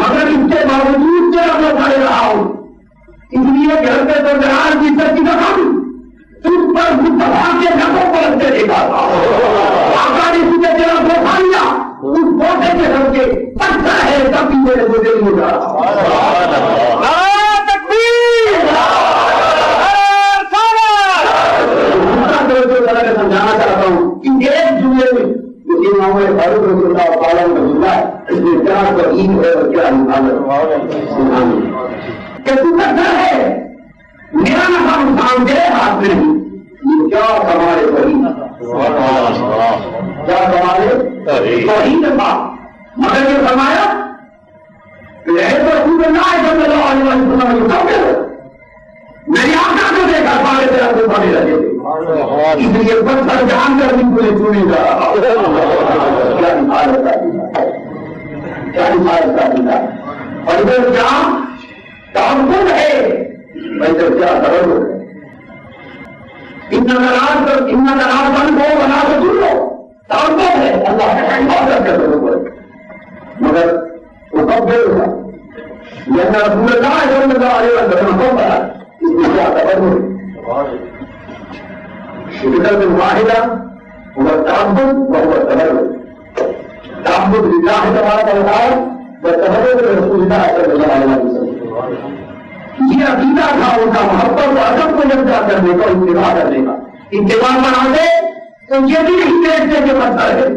مگر اس کے باوجود چلا میں کھڑے رہا ہوں، اس لیے گھر کے درمیان کی سچی رقم تم پر مصطفیٰ کے نفوں کو رکھتے دیکھا تھا. آقا نے تجھے تیرا دھوکہ لیا، اس دھوکے کے گھر کے پتھر ہے تب بھی میرے کو دے نہیں رہا. سمجھانا چاہتا ہوں کہ ایک جملے میں جسے ہمارے فاروق رضی اللہ تعالیٰ کا جملہ ہے، اس میں کیا توحید ہے اور کیا رسالت کہ تو پتھر ہے، میرا نفع نقصان تیرے ہاتھ میں نہیں. یہ کیا کمالے توحید، کیا کمالے توحید تھا. مگر یہ فرمایا کہ رسول اللہ صلی اللہ علیہ وسلم میری آنکھوں کو دیکھا سارے تیرا کو پڑے لگے، اس لیے پتھر جان کر بھی تجھے چنے گا. کیا حفاظت کا دیتا، کیا حفاظت کا دیتا. اور ادھر کیا تعبد ہے، ادھر کیا درد ہے. ان ناراض بن کو بنا کے سنو، تعبد ہے اللہ کا حفاظت کا ضرورت. مگر وہ کب دے گا یہ رسول اللہ صلی اللہ علیہ وسلم کو پڑا، اس میں کیا خبر ہوئی. شدت واحدہ هو التعبد وهو التبرك. تعبد لله تبارك وتعالى والتبرك لرسول الله صلی اللہ علیہ وسلم. یہ عقیدہ تھا ان کا، محبت و ادب کو یکجا کرنے کا، اتباع کرنے کا. اتباع بنا دے تو یہ بھی نہیں دیکھتے کہ پتھر ہے.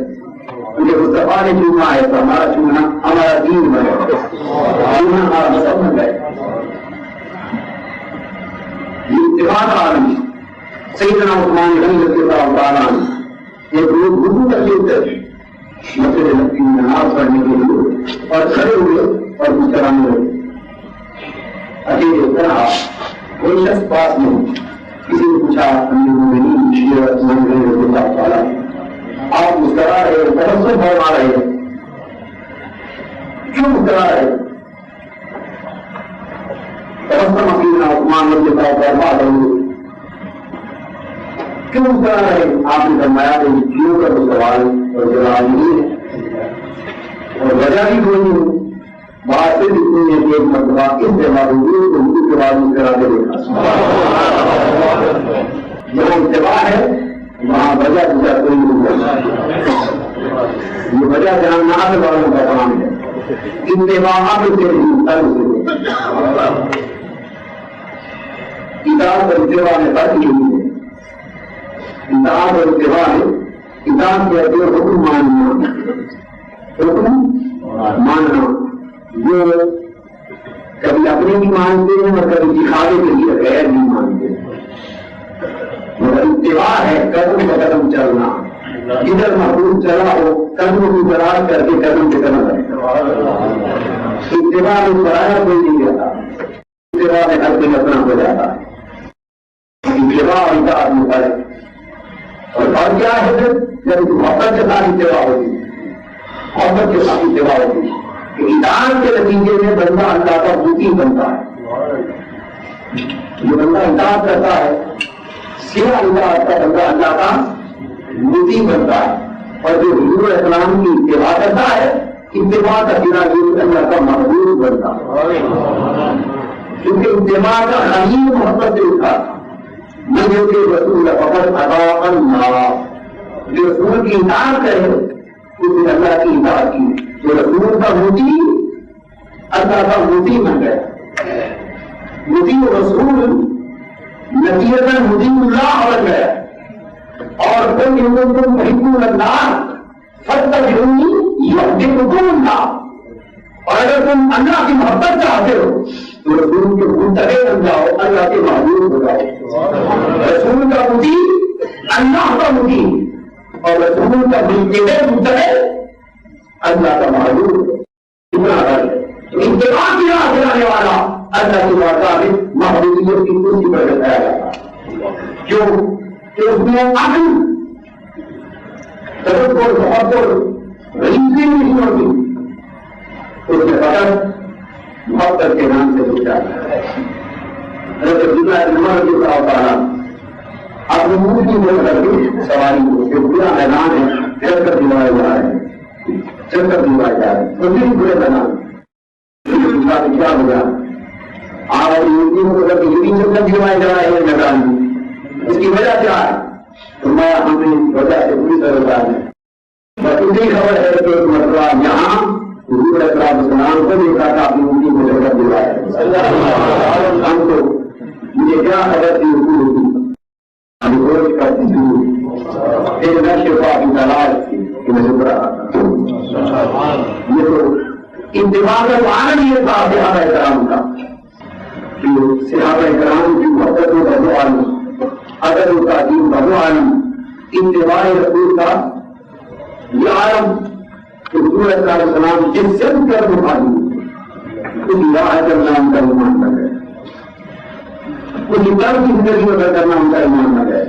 مجھے مصطفیٰ نے چونا ہے تو ہمارا چونا ہمارا دین بنے، چونا ہمارا مذہب بن گئے. یہ اتباع کا عالم ہے. سیدنا عثمان غنی رضی اللہ تعالیٰ عنہ ایک روز وضو کر کے اترے مسجد نبوی میں نماز پڑھنے کے لیے اور کھڑے ہوئے اور مسکرانے لگے. اکیلے اترا، کوئی شخص پاس نہیں. کسی نے پوچھا امیر المومنین شیعہ عثمان غنی رضی اللہ تعالیٰ آپ مسکرا رہے ہو، تبسم فرما رہے ہو، کیوں مسکرا رہے ہو؟ تبسم سیدنا عثمان رضی اللہ تعالیٰ عنہ کیوں مسکرا رہے؟ آپ نے فرمایا کہ جیو کا تو سوال اور جواب نہیں ہے، اور وجہ بھی کوئی نہیں. بات سے اتنی ہے کہ ایک مرتبہ اس جواب ہوئی تو ان کے بعد مسکرا کے دیکھا. جہاں اتباع ہے وہاں وجہ دوسرا کوئی نہیں. یہ وجہ جہاں نہ والوں کا کام ہے. اتباع سے کتاب اور اتباع میں فرق نہیں ہے. کتاب اور اتباع ہے. کتاب کہتے ہیں حکم ماننا، حکم ماننا، جو کبھی اپنے بھی مانتے ہیں اور کبھی دکھاوے کے لیے غیر بھی مانتے ہیں. مگر اتباع ہے قدم کا قدم چلنا، جدھر محفوظ چلا ہو قدموں کی تلاش کر کے قدم سے قدم رکھنا. اتباع میں پرایا کوئی نہیں رہتا، اتباع میں ہر کوئی اپنا ہو جاتا ہے. اتباع اور اطاعت میں فرق. اور فرق کیا ہے پھر؟ جب محبت کے ساتھ اتباع ہوتی، محبت کے ساتھ اتباع ہوتی کہ اطاعت کے نتیجے میں بندہ اللہ کا مطیع بنتا ہے. جو بندہ اطاعت کرتا ہے سوا اطاعت کا بندہ اللہ کا مطیع بنتا ہے. اور جو حضور اسلام کی اتباع کرتا ہے اتباع کا گرا یہ اللہ کا محبوب بنتا، کیونکہ اتباع کا خلیل محبت سے اٹھا مجھے کہ رسول فقط اطاع اللہ، جو رسول کی اطاعت کرے اس نے اللہ کی اطاعت کی، جو رسول کا مطیع اللہ کا مطیع بن گیا، مطیع رسول نتیجتاً مطیع اللہ بن گیا، اور قل ان کنتم تحبون اللہ فاتبعونی یحببکم اللہ، اور اگر تم اللہ کی محبت چاہتے ہو تو رسول کے متبع بن جاؤ، اللہ کے محبوب ہو جاؤ، رسول کا مطیع اللہ کا مطیع اور رسول کا متبع اللہ کا محبوب، اتنا اتباع کی راہ چلانے والا اللہ کی بارگاہ میں محبوبیت کی کرسی پر بٹھایا جاتا، کیوں کہ اس میں عقل تدبر محبت ریزنگ نہیں ہوتی، اس میں فقط محبت کے نام سے پوچھا ہے۔ حضرت عبداللہ بن عمر رضی اللہ تعالیٰ اپنی منہ کی مدد کر کے سواری کو کہ پورا میدان ہے چل کر دلوائے جا رہے ہیں، چل کر دلوائے جا رہے ہیں، تو بھی پورے میدان کیا ہو گیا آپ اپنی منہ کی مدد یہ بھی چل کر دلوائے جا رہے ہیں میدان میں، اس کی وجہ کیا ہے؟ فرمایا ہمیں وجہ سے پوری طرح ہے، بس اتنی خبر ہے کہ ایک مرتبہ یہاں حضور علیہ السلام کو دیکھا تھا اپنی منہ کی مدد کر دلوائے، ہم تو مجھے کیا خبر تھی حضور کی ابھی روز کرتی تھی ایک نشے کی تلاش تھی کہ میں جب رہا تھا، یہ تو انتباہ کا عالم یہ تھا صحابہ کرام کا، کہ صحابہ کرام کی محبت و بہو عالم، ادب و تعظیم بہو عالم، انتباہ رسول کا یہ عالم کہ حضور علیہ السلام جس سے کر مخاطب اس راہ کرنا ان کا ایمان کر گئے، کچھ کل کی زندگی میں کرنا ان کا ایمان نہ گئے،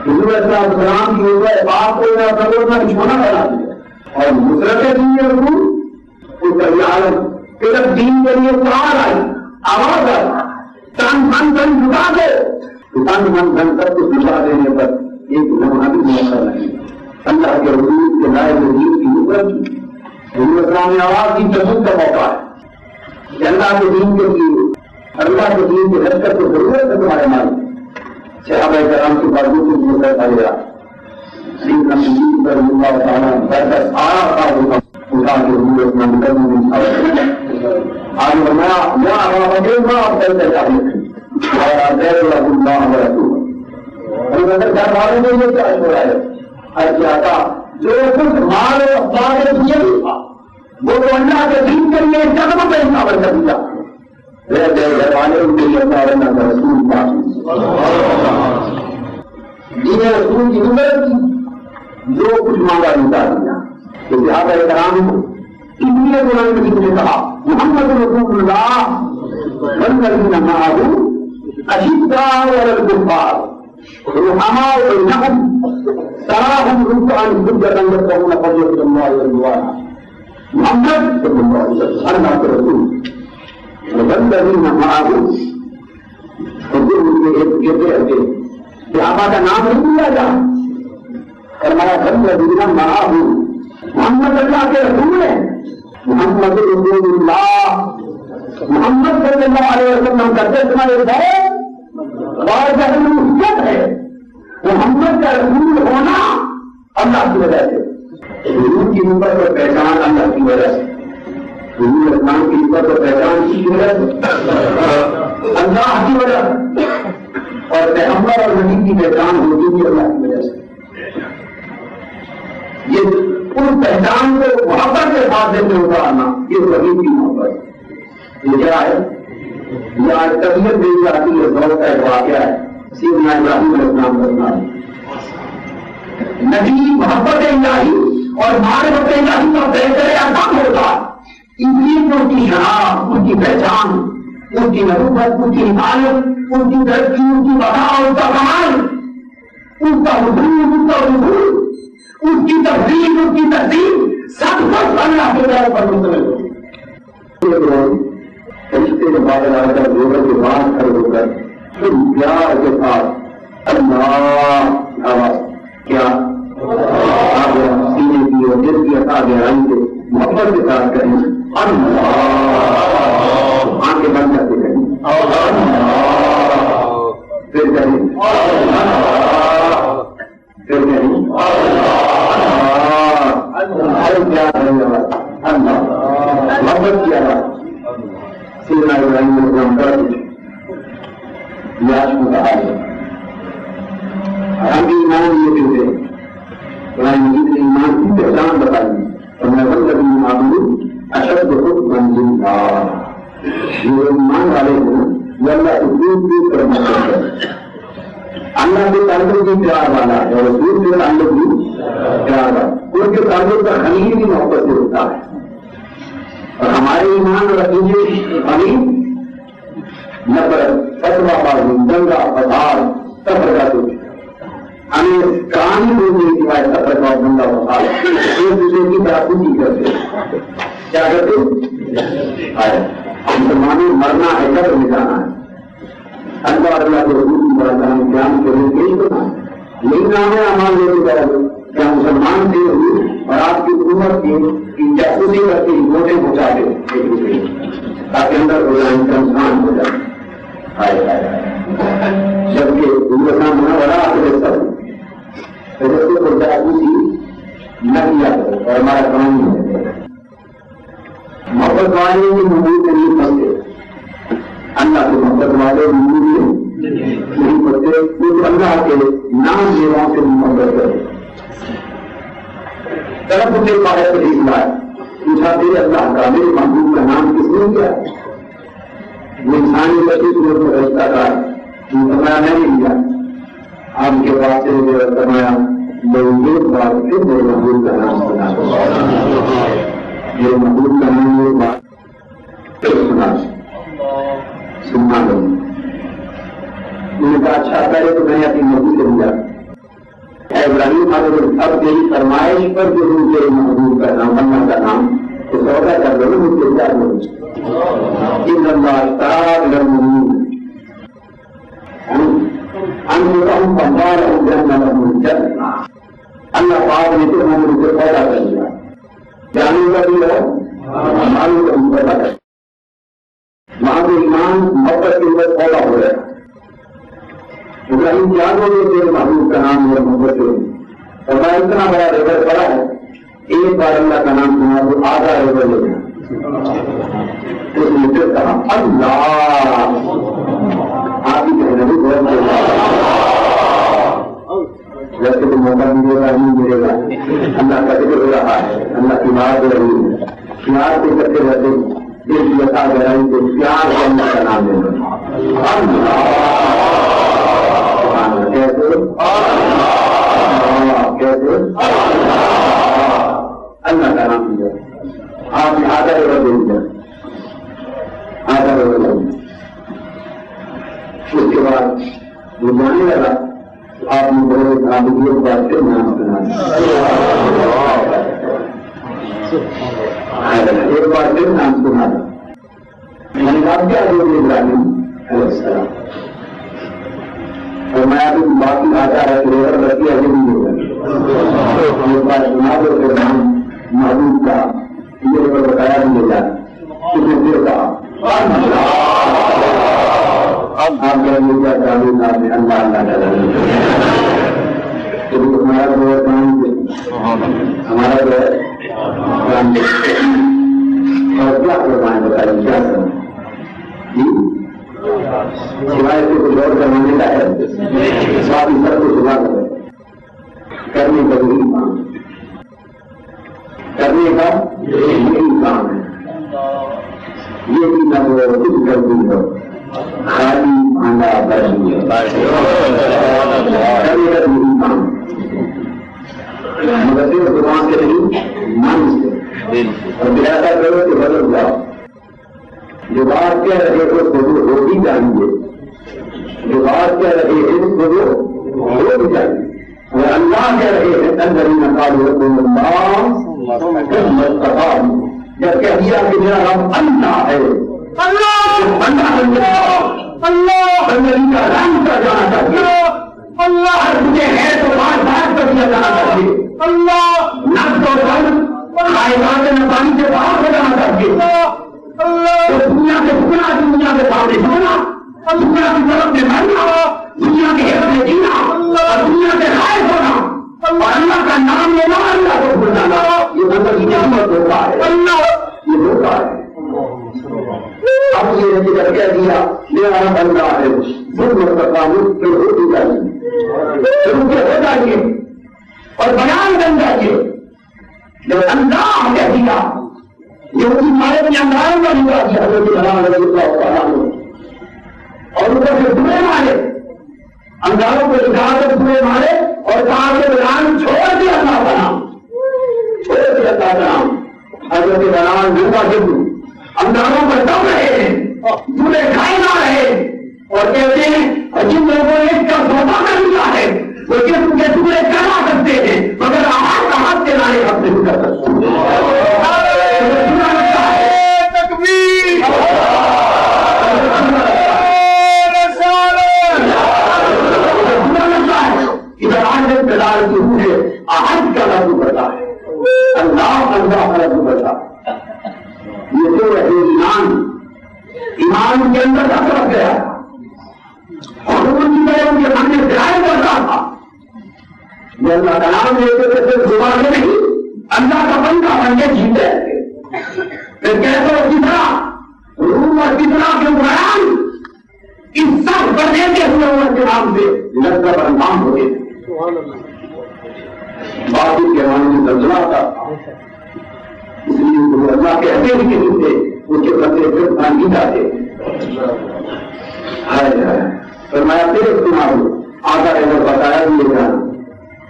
حضور علیہ السلام کی وجہ باپ کو نہ کرو نہ چھوڑا بنا دیا، اور مسرت دین کے رسول اس کا یہ عالم کہ جب دین کے لیے کار آئی آواز آئی تن من دن جھکا دے تو تن من دن سب کچھ جھکا دینے پر ایک لمحہ بھی موقع نہیں، اللہ کے رسول کے لائے دین کی نصرت کی، حضور السلام نے آواز کی تسلط کا موقع ہے کہ اللہ کے دین کے لیے اللہ کے دین کی حرکت کو ضرورت ہے تمہارے مالک، صحابہ کرام کی باتوں سے مجھے کر دیا سیدنا نبی پر اللہ تعالیٰ بردست آرا کا اٹھا کے حضور اسلام کرنے میں آج فرمایا یا وجہ ما افضل تجاہل اور دیر اللہ ورسول، اور اگر گھر والوں نے یہ کیا چھوڑا ہے ہر کیا تھا جو کچھ مال و افضال دنیا بھی تھا وہ تو اللہ کے دین کے لیے جنم میں انتظار کر دیا، گھر والے ان کے لیے اللہ کا رسول پاک دین رسول کی نظر کی جو کچھ مانگا ملتا دیا، تو صحابہ کرام اس لیے قرآن مجید نے کہا محمد رسول اللہ والذین معہ اشداء علی الکفار رحماء بینہم تراہم رکعا سجدا یبتغون فضلا من اللہ ورضوانا، محمد صلی اللہ علیہ وسلم اللہ کے رسول والذین معہ، حضور کہتے ہیں صحابہ کا نام نہیں لیا جا، فرمایا والذین معہ محمد اللہ کے رسول ہیں، محمد رسول اللہ، محمد صلی اللہ علیہ وسلم کا چشمہ ہے اور حجت ہے، محمد کا رسول ہونا اللہ کی وجہ سے، حضور کی نسبت اور پہچان اللہ کی وجہ سے، حضور اسلام کی نسبت اور پہچان کی وجہ سے اللہ کی وجہ سے، اور پیغمبر اور نبی کی پہچان ہوتی ہے اللہ کی وجہ سے، یہ اس پہچان کو محبت کے ساتھ دیتے اتارنا یہ وہی کی محبت، یہ کیا ہے؟ یہ آج طبیعت دی جاتی ہے ذوق کا ایک واقعہ ہے، سیدنا ابراہیم علیہ السلام کا نام نبی محبت الہی اور معرفت الہی کا بہتر اعظم ہوتا، اس لیے ان کی شناخت، ان کی پہچان، ان کی نبوت، ان کی حفاظت، ان کی ترقی، ان کی بقا، ان کا کمال، ان کا حضور، ان کا حضور، اس کی تفریح، اس کی تقسیم سب کچھ اللہ کے طرف پر مشتمل ہوتی، رشتے کے بعد آ کر لوگوں کے بعد کھڑے ہو کر پھر پیار کے ساتھ اللہ آواز کیا آ گیا سینے کی اور دل کی عطا گہرائی سے محبت کے ساتھ کہیں اللہ، آنکھیں بند کر کے کہیں اللہ، پھر کہیں اللہ، پھر کہیں اللہ، محبت کی آواز سیدنا ابراہیم علیہ السلام کا یاد کو کہا ہے. ہم بھی ایمان لیے تھے، قرآن مجید نے ایمان کی پہچان بتائی اور میں والذین آمنوا اشد حبا للہ. جو ایمان والے ہیں وہ اللہ سے دور کر محبت ہے، اللہ کے تعلق بھی پیار والا ہے اور رسول کے تعلق بھی پیار والا، ان کے تعلق کا خلیل بھی محبت سے ہوتا ہے. اور ہمارے ایمان اور عقیدے خلیل نفرت، فتویٰ بازی، دنگا فساد سب بجاتے ہیں. ہمیں کہانی بولنے کی بات سفر کا دنگا فساد ایک دوسرے کی طرح پوچھی کرتے کیا کرتے مسلمانوں مرنا ہے، قبر میں جانا ہے. اللہ اور اللہ کے رسول کی بات ہمیں قیام کے لیے پیش کرنا ہے. یہی نام ہے امان لے کے کیا مسلمان تھے اور آپ کی حکومت کی جاسوسی کر کے ووٹیں پہنچا دے ایک دوسرے تاکہ اندر ہو جائے انسان ہو جائے. جبکہ ہندوستان ہونا بڑا آخر سب کو جاسوسی نہ کیا اور ہمارا کام نہیں ہے. محبت والے کی محبوب نہیں پڑتے، اللہ کے محبت والے محبوب نہیں پڑتے، وہ اللہ کے نام سیواؤں سے محبت کرتے. طرف مجھے پایا تو ٹھیک ہے پوچھا تیرے اللہ کا میرے محبوب کا نام کس نے کیا؟ وہ انسانی بچی صورت میں رشتہ دار فرمایا میں نے لیا. آپ کے پاس سے فرمایا ایک بات پھر میرے محبوب کا نام سنا، میرے محبوب کا نام ایک بات سننا لوں. میں نے کہا اچھا پہلے تو میں اپنی محبوب سے ملا ابراہیم اب تیری فرمائش پر جو مجھے محبوب کا نام اللہ کا نام تو سودا کر دو مجھ سے کیا کروں. اللہ پاک نے تو ہم مجھے پیدا کر دیا، جانوں کا بھی ہو معلوم کا بھی پیدا کر. وہاں پہ ایمان محبت کے اوپر پیدا ہو رہا ہے. ابراہیم کیا بولے تیرے محبوب کا نام ہے محبت سے اور میں اتنا بڑا ریور پڑا ہے، ایک بار اللہ کا نام سنا تو آدھا ریور لے گیا. اس نے پھر کہا اللہ، آپ ہی کہنے بھی بہت ویسے تو موقع ملے گا نہیں ملے گا. اللہ کا ذکر ہو رہا ہے، اللہ کی بات ہو رہی ہے، پیار سے کرتے رہتے ایک بتا گرائی کو پیار سے اللہ کا نام لے اللہ کیسے اللہ کا نام دیا. آپ نے آدھا ریور دے دیا، آدھا ریور دے دیا. اس کے بعد وہ جانے لگا آپ نے بڑے تعبیروں کا پھر نام سنا. ایک بار پھر نام سنا میں نے کہا کیا جو ابراہیم علیہ السلام اور میں ابھی باقی آتا ہے ریور رکھی ابھی نہیں ہوگا. ایک بار سنا دو پھر نام محبوب کا یہ ریور بتایا بھی لے جائے. اس نے پھر کہا آپ کہیں کیا چاہیے نام ہے اللہ اللہ کا ہمارا جو ہے کام ہمارا جو ہے کام اور کیا کرنا بتائیے کیا کرنا سوائے سے کچھ اور کروانے کا ہے باقی سب کو سنا کرنے کا یہی کام کرنے کا یہی کام ہے. یہ بھی نہ ہو کچھ کر دی ہو خالی بھانڈا کرنے کا یہی کام مگر صرف زبان سے نہیں من سے اور پھر ایسا کرو کہ بدل جاؤ. جو بات کہہ رہے اس کو ہو بھی چاہیے، جو بات کہہ رہے ہیں اس کو ہو بھی چاہیے. اور اللہ کہہ رہے ہیں جب کہہ دیا کہ میرا رب اللہ ہے، اللہ کا رنگ کا جانا چاہیے، اللہ مجھے ہے تو بات بات کر دیا جانا چاہیے. اللہ نفس و رنگ کائنات نفانی سے باہر ہو جانا چاہیے، دنیا سے جھکنا، دنیا کے سامنے جھکنا، دنیا کی طرف سے مرنا، دنیا کے حصے میں جینا اور دنیا سے خائف ہونا اور اللہ کا نام لینا، اللہ کو بھول جانا، یہ بندہ کی نعمت ہوتا ہے، یہ ہوتا ہے۔ اب یہ نتیجہ کہہ دیا میرا بندہ ہے ظلم کرتا ہوں، پھر ہوتی چاہیے، شروع کے ہو جائیے اور بیان بن جائیے۔ جب انداز کہہ دیا یہ اسی مارے میں اندازوں کا نکلا کیا حضرت بلال رضی اللہ تعالیٰ عنہ، اور اوپر سے برے مارے، اندازوں کو اجازت برے مارے اور کہا کہ بلال چھوڑ دیا اللہ کا نام، چھوڑ دیا اللہ کا نام۔ حضرت بلال زندہ جب اندازوں پر دم رہے ہیں، برے کھائے نہ رہے اور کہتے ہیں جن لوگوں نے اس کا سودا کر لیا ہے وہ جسم کے ٹکڑے کرا سکتے ہیں مگر آواز کا ہاتھ چلانے کا نہیں کر سکتے۔ ادھر آج بلال کی روح ہے آج کا لفظ کرتا ہے، اللہ اللہ کا لفظ کرتا ہے۔ یہ جو ہے ایمان کے اندر اثر رکھ گیا اور ان کی طرح ان کے سامنے ظاہر کرتا تھا۔ یہ اللہ کا نام لیتے تھے صرف زبان سے نہیں، اللہ کا بندہ بن کے جیتے رہتے۔ پھر کیسے اور کتنا روح اور کتنا کے قرآن اس سب بڑھنے کے ہوئے کے نام سے لذت پر انعام ہوتے تھے۔ باقی کے زمانے میں زلزلہ تھا، اس لیے وہ اللہ کہتے ہی نہیں تھے، اس کے بندے پھر نہیں جاتے۔ فرمایا پھر سنا ہوں آتا ہے وہ بتایا بھی یہ جانا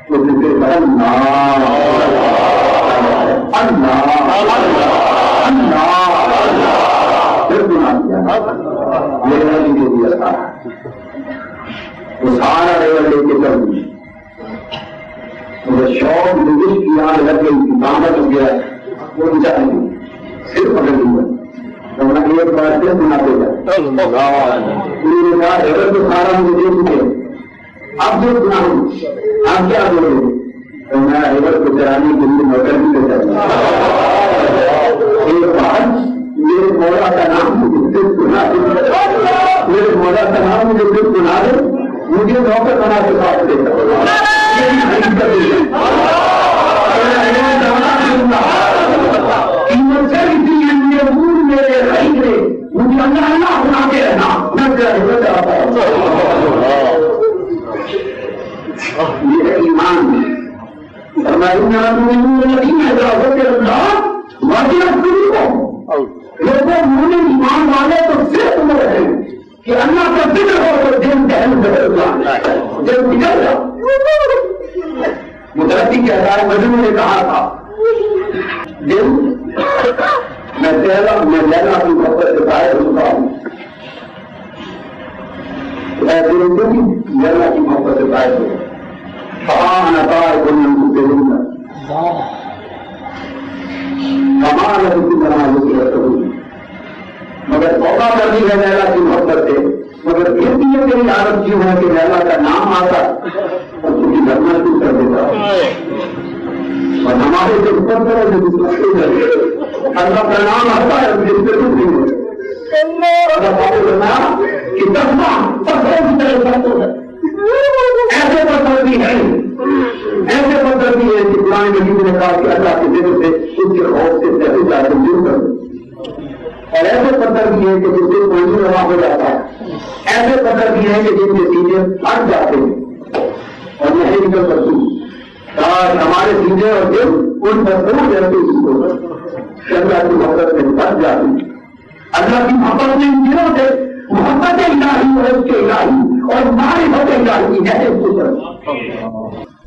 تو پھر اللہ اللہ اللہ پھر سنا دیا میرا بھی دے دیا تھا، وہ سارا ریور لے کے چل گئی، شوق نگش کی یہاں لگ گئی تھی، دامت ہو گیا وہ نیچا نہیں صرف پکڑ لیا۔ ایک بار سے سناتے جائے اگر تو سارا مجھے دے چکے اب جو سنا ہوں آپ کیا بولے تو میں ایور کو چلانے کے لیے نوکر بھی لے جاتا۔ ایک بار میرے مولا کا نام مجھے صرف سنا دے، میرے مولا کا نام مجھے صرف سنا دے، مجھے نوکر بنا کے ساتھ دے میرے رہی گئے مجھے اللہ اللہ بنا کے رہنا، میں چاہتا ہوں یہ ایمان لوگوں ایمان والے تو صرف وہ رہے کہ اللہ کا ذکر ہو تو دن دہن بدل جائے، جب نکل جا مدرسی کے ہزار مجموع نے کہا تھا دن میں لیلا کی محبت سے باہر ہوتا ہوں، لیلا کی محبت سے باہر ہو مگر توبہ کر دی ہے لیلا کی محبت سے، مگر پھر بھی یہ میری عادت کیوں ہے کہ لیلا کا نام آتا اور تمہیں گھرنا کیوں کر دیتا اور ہمارے جو اوپر طرح سے اللہ کا نام آتا ہے جس سے کچھ نہیں ہوتا کہ دسواں پتھروں کی طرح سب ہے، ایسے پتھر بھی ہے، ایسے پتھر بھی ہے کہ قرآن مجید نے کہا کہ اللہ کے ذکر سے اس کے خوف سے جیسے جاتے دور کر دیں، اور ایسے پتھر بھی ہے کہ جس سے پانی روا ہو جاتا ہے، ایسے پتھر بھی ہے کہ جن کے سینے ہٹ جاتے ہیں اور نہیں نکل سکتی، ہمارے سینے اور دل ان پتھروں جیسے اللہ کی محبت میں بچ جاتی، اللہ کی محبت میں ان دنوں سے محبت الہی اور اس کے الہی اور معرفت الہی ہے۔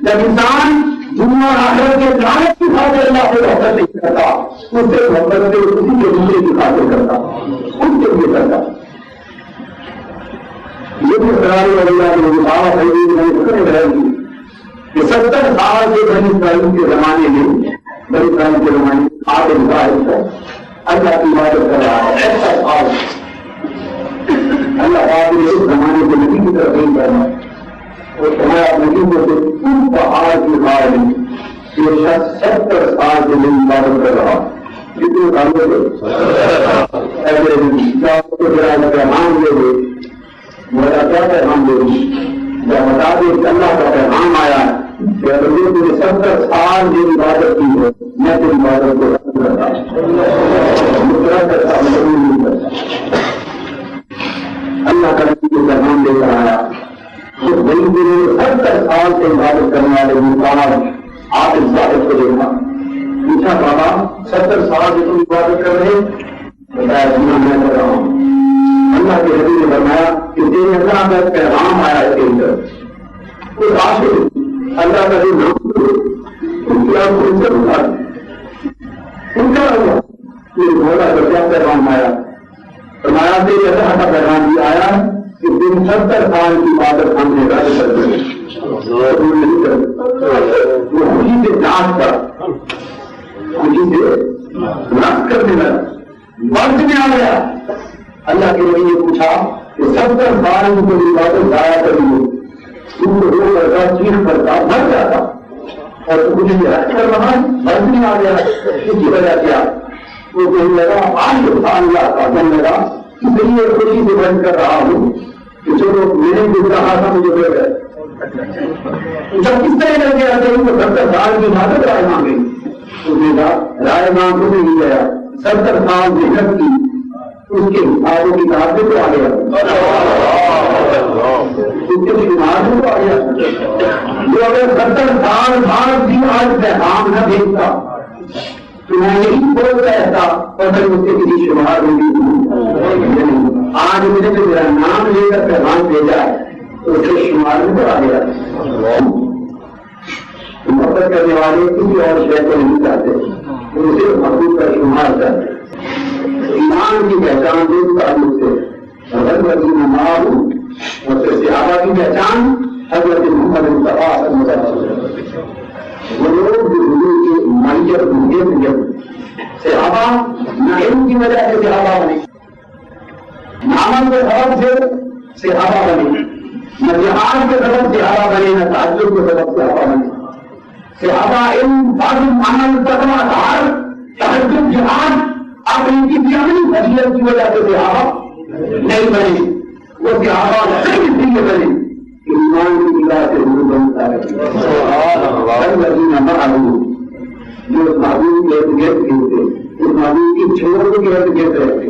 جب انسان دنیا اور آخرت کے لعنت کی خاطر اللہ سے محبت نہیں کرتا، اس سے محبت سے اسی کے دوسرے کی خاطر کرتا، اس کے لیے کرتا۔ یہ بھی قرآن اللہ کے مطابق ہے گی کہ 70 سال کے بنی اسرائیل کے زمانے میں بنی اسرائیل کے زمانے میں آپ اللہ کی عبادت کر رہا ہے، ایسا سال اللہ پاک نے اس زمانے کو نبی کی طرف نہیں کرنا اور تمہارا نبی کو ان پہاڑ کی بار میں یہ شخص 70 سال سے میری عبادت کر رہا کتنے کاموں سے پیغام دے دے میرا کیا پیغام دے دوں یا بتا دے کہ اللہ کا پیغام آیا کہ اگر تجھے 70 سال میری عبادت کی ہے میں تیری عبادت کو رد کرتا نہیں کرتا اللہ کا نبی کو پیغام لے کر آیا تو بڑی دن 70 سال سے عبادت کرنے والے مقام آپ اس عبادت کو دیکھا پوچھا بابا 70 سال سے تم عبادت کر رہے بتایا جنا میں کر رہا ہوں اللہ کے نبی نے فرمایا کہ تیرے اللہ کا پیغام آیا ہے کے اندر کوئی عاشق اللہ کا جو نام ان کی آپ کو ان سے اٹھا ان کا ہوا کہ بولا کا کیا پیغام آیا فرمایا تیرے اللہ کا پیغام بھی آیا کہ تم 70 سال کی عبادت ہم نے رد کر دی وہ خوشی سے ناچ کر خوشی سے ناچ کر دینا مرد میں آ گیا اللہ کے نبی نے پوچھا کہ 70 سال کو عبادت ضائع کر دی تم کو رو کرتا چیخ کرتا مر جاتا اور تو مجھے رد کر رہا مرد میں آ گیا اس کی وجہ کیا وہ کہنے لگا آج اللہ کا من لگا اس لیے خوشی سے بند کر رہا ہوں کہ چلو میں نے جو کہا تھا مجھے دے گئے جب کس طرح کر کے آتے ہیں تو 70 سال کی عبادت رائے مانگی اس نے کہا رائے مانگ کو نہیں گیا 70 سال محنت کی اس کے آگے کی تعداد کو آ گیا اس کے بیمار کو آ گیا جو اگر 70 سال بعد بھی آج پیغام نہ بھیجتا تو میں یہی بولتا رہتا اور میں اس کے کسی شمار ہوگی آج مجھے جو میرا نام لے کر پیغام بھیجا ہے تو اس کے شمار میں آ گیا محبت کرنے والے کسی اور شہر کو نہیں چاہتے وہ صرف محبوب کا شمار چاہتے ایمان کی پہچان دو تعلق سے حضرت نماز اور صحابہ کی پہچان حضرت محمد مصطفیٰ صلی اللہ علیہ وسلم وہ لوگ جو حضور کی معیت محیط صحابہ نہ علم کی وجہ سے صحابہ بنے نہ عمل کے سبب سے صحابہ بنے نہ جہاد کے سبب صحابہ بنے نہ تعجب کے سبب صحابہ بنے صحابہ علم فاضل عمل تقویٰ اطہار تہجد جہاد اپنی کسی عملی فضیلت کی وجہ سے صحابہ نہیں بنے وہ صحابہ صرف اس لیے بنے ایمان کی بلا سے حضور بنتا ہے جو اس معبود کے ارد گرد گرتے اس معبود کی چھوڑ کے ارد گرد رہتے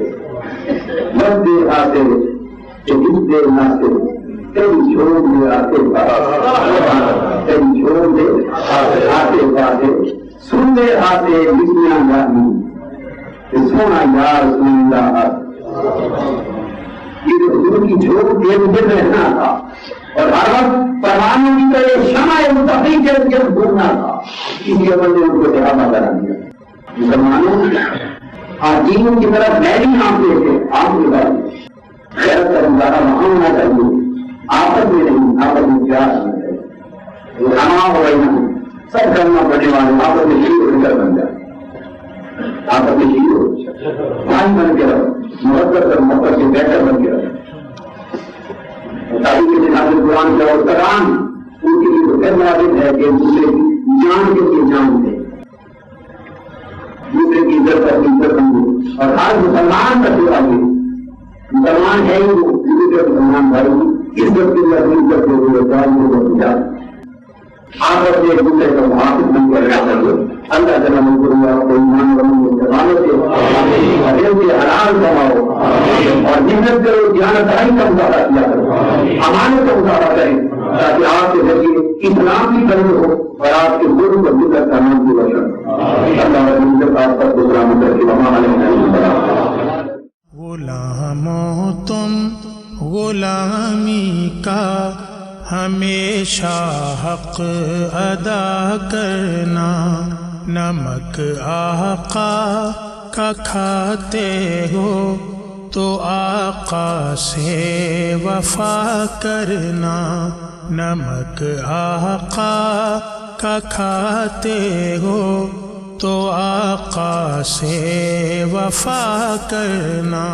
بس دیر آتے کہ کس دیر ناتے کئی چھوڑ دے آتے کئی چھوڑ دے آتے آتے سن دے آتے بسمیاں جانی سونا یار سن یہ حضور کی چھوڑ کے ارد گرد رہنا تھا اور ہر وقت پروانے کی طرح شمع متقی کے ارد گھومنا تھا اس لیے نے ان کو صحابہ کرا دیا مسلمانوں دین کی طرف میری آنکھیں تھے آپ کے بعد غیرت کا مظاہرہ وہاں ہونا چاہیے آپس میں نہیں آپس میں پیار ہونا چاہیے رہنا ہو رہی نہ سب کرنا پڑنے والے آپس میں شیر ہو کر بن جائے آپس میں شیر ہو بھائی بن کے رہو محبت اور محبت سے بہتر بن کے رہو تاریخ کے جناب قرآن کا قرآن ان کے لیے بہت واجب ہے کہ دوسرے کی جان کے لیے جان دے دوسرے کی عزت پر عزت دیں اور ہر مسلمان کا جو آگے مسلمان ہے ہی وہ دوسرے مسلمان بھائی عزت کی عزت کو پہنچا آپس میں ایک دوسرے کا محافظ بن کر رہا کر اللہ تعالیٰ اللہ کو ایمان والوں کو حلال کماؤ اور محنت کرو دیانتداری کا مطالعہ کیا کرو امانت کا مطالعہ کریں تاکہ آپ کے ذریعے اسلام کی قدر ہو اور آپ کے گرو کو ملت کا نام کی روشن اللہ آپ تک سلامت کر کے غلاموں تم غلامی کا ہمیشہ حق ادا کرنا نمک آقا کا کھاتے ہو تو آقا سے وفا کرنا نمک آقا کا کھاتے ہو تو آقا سے وفا کرنا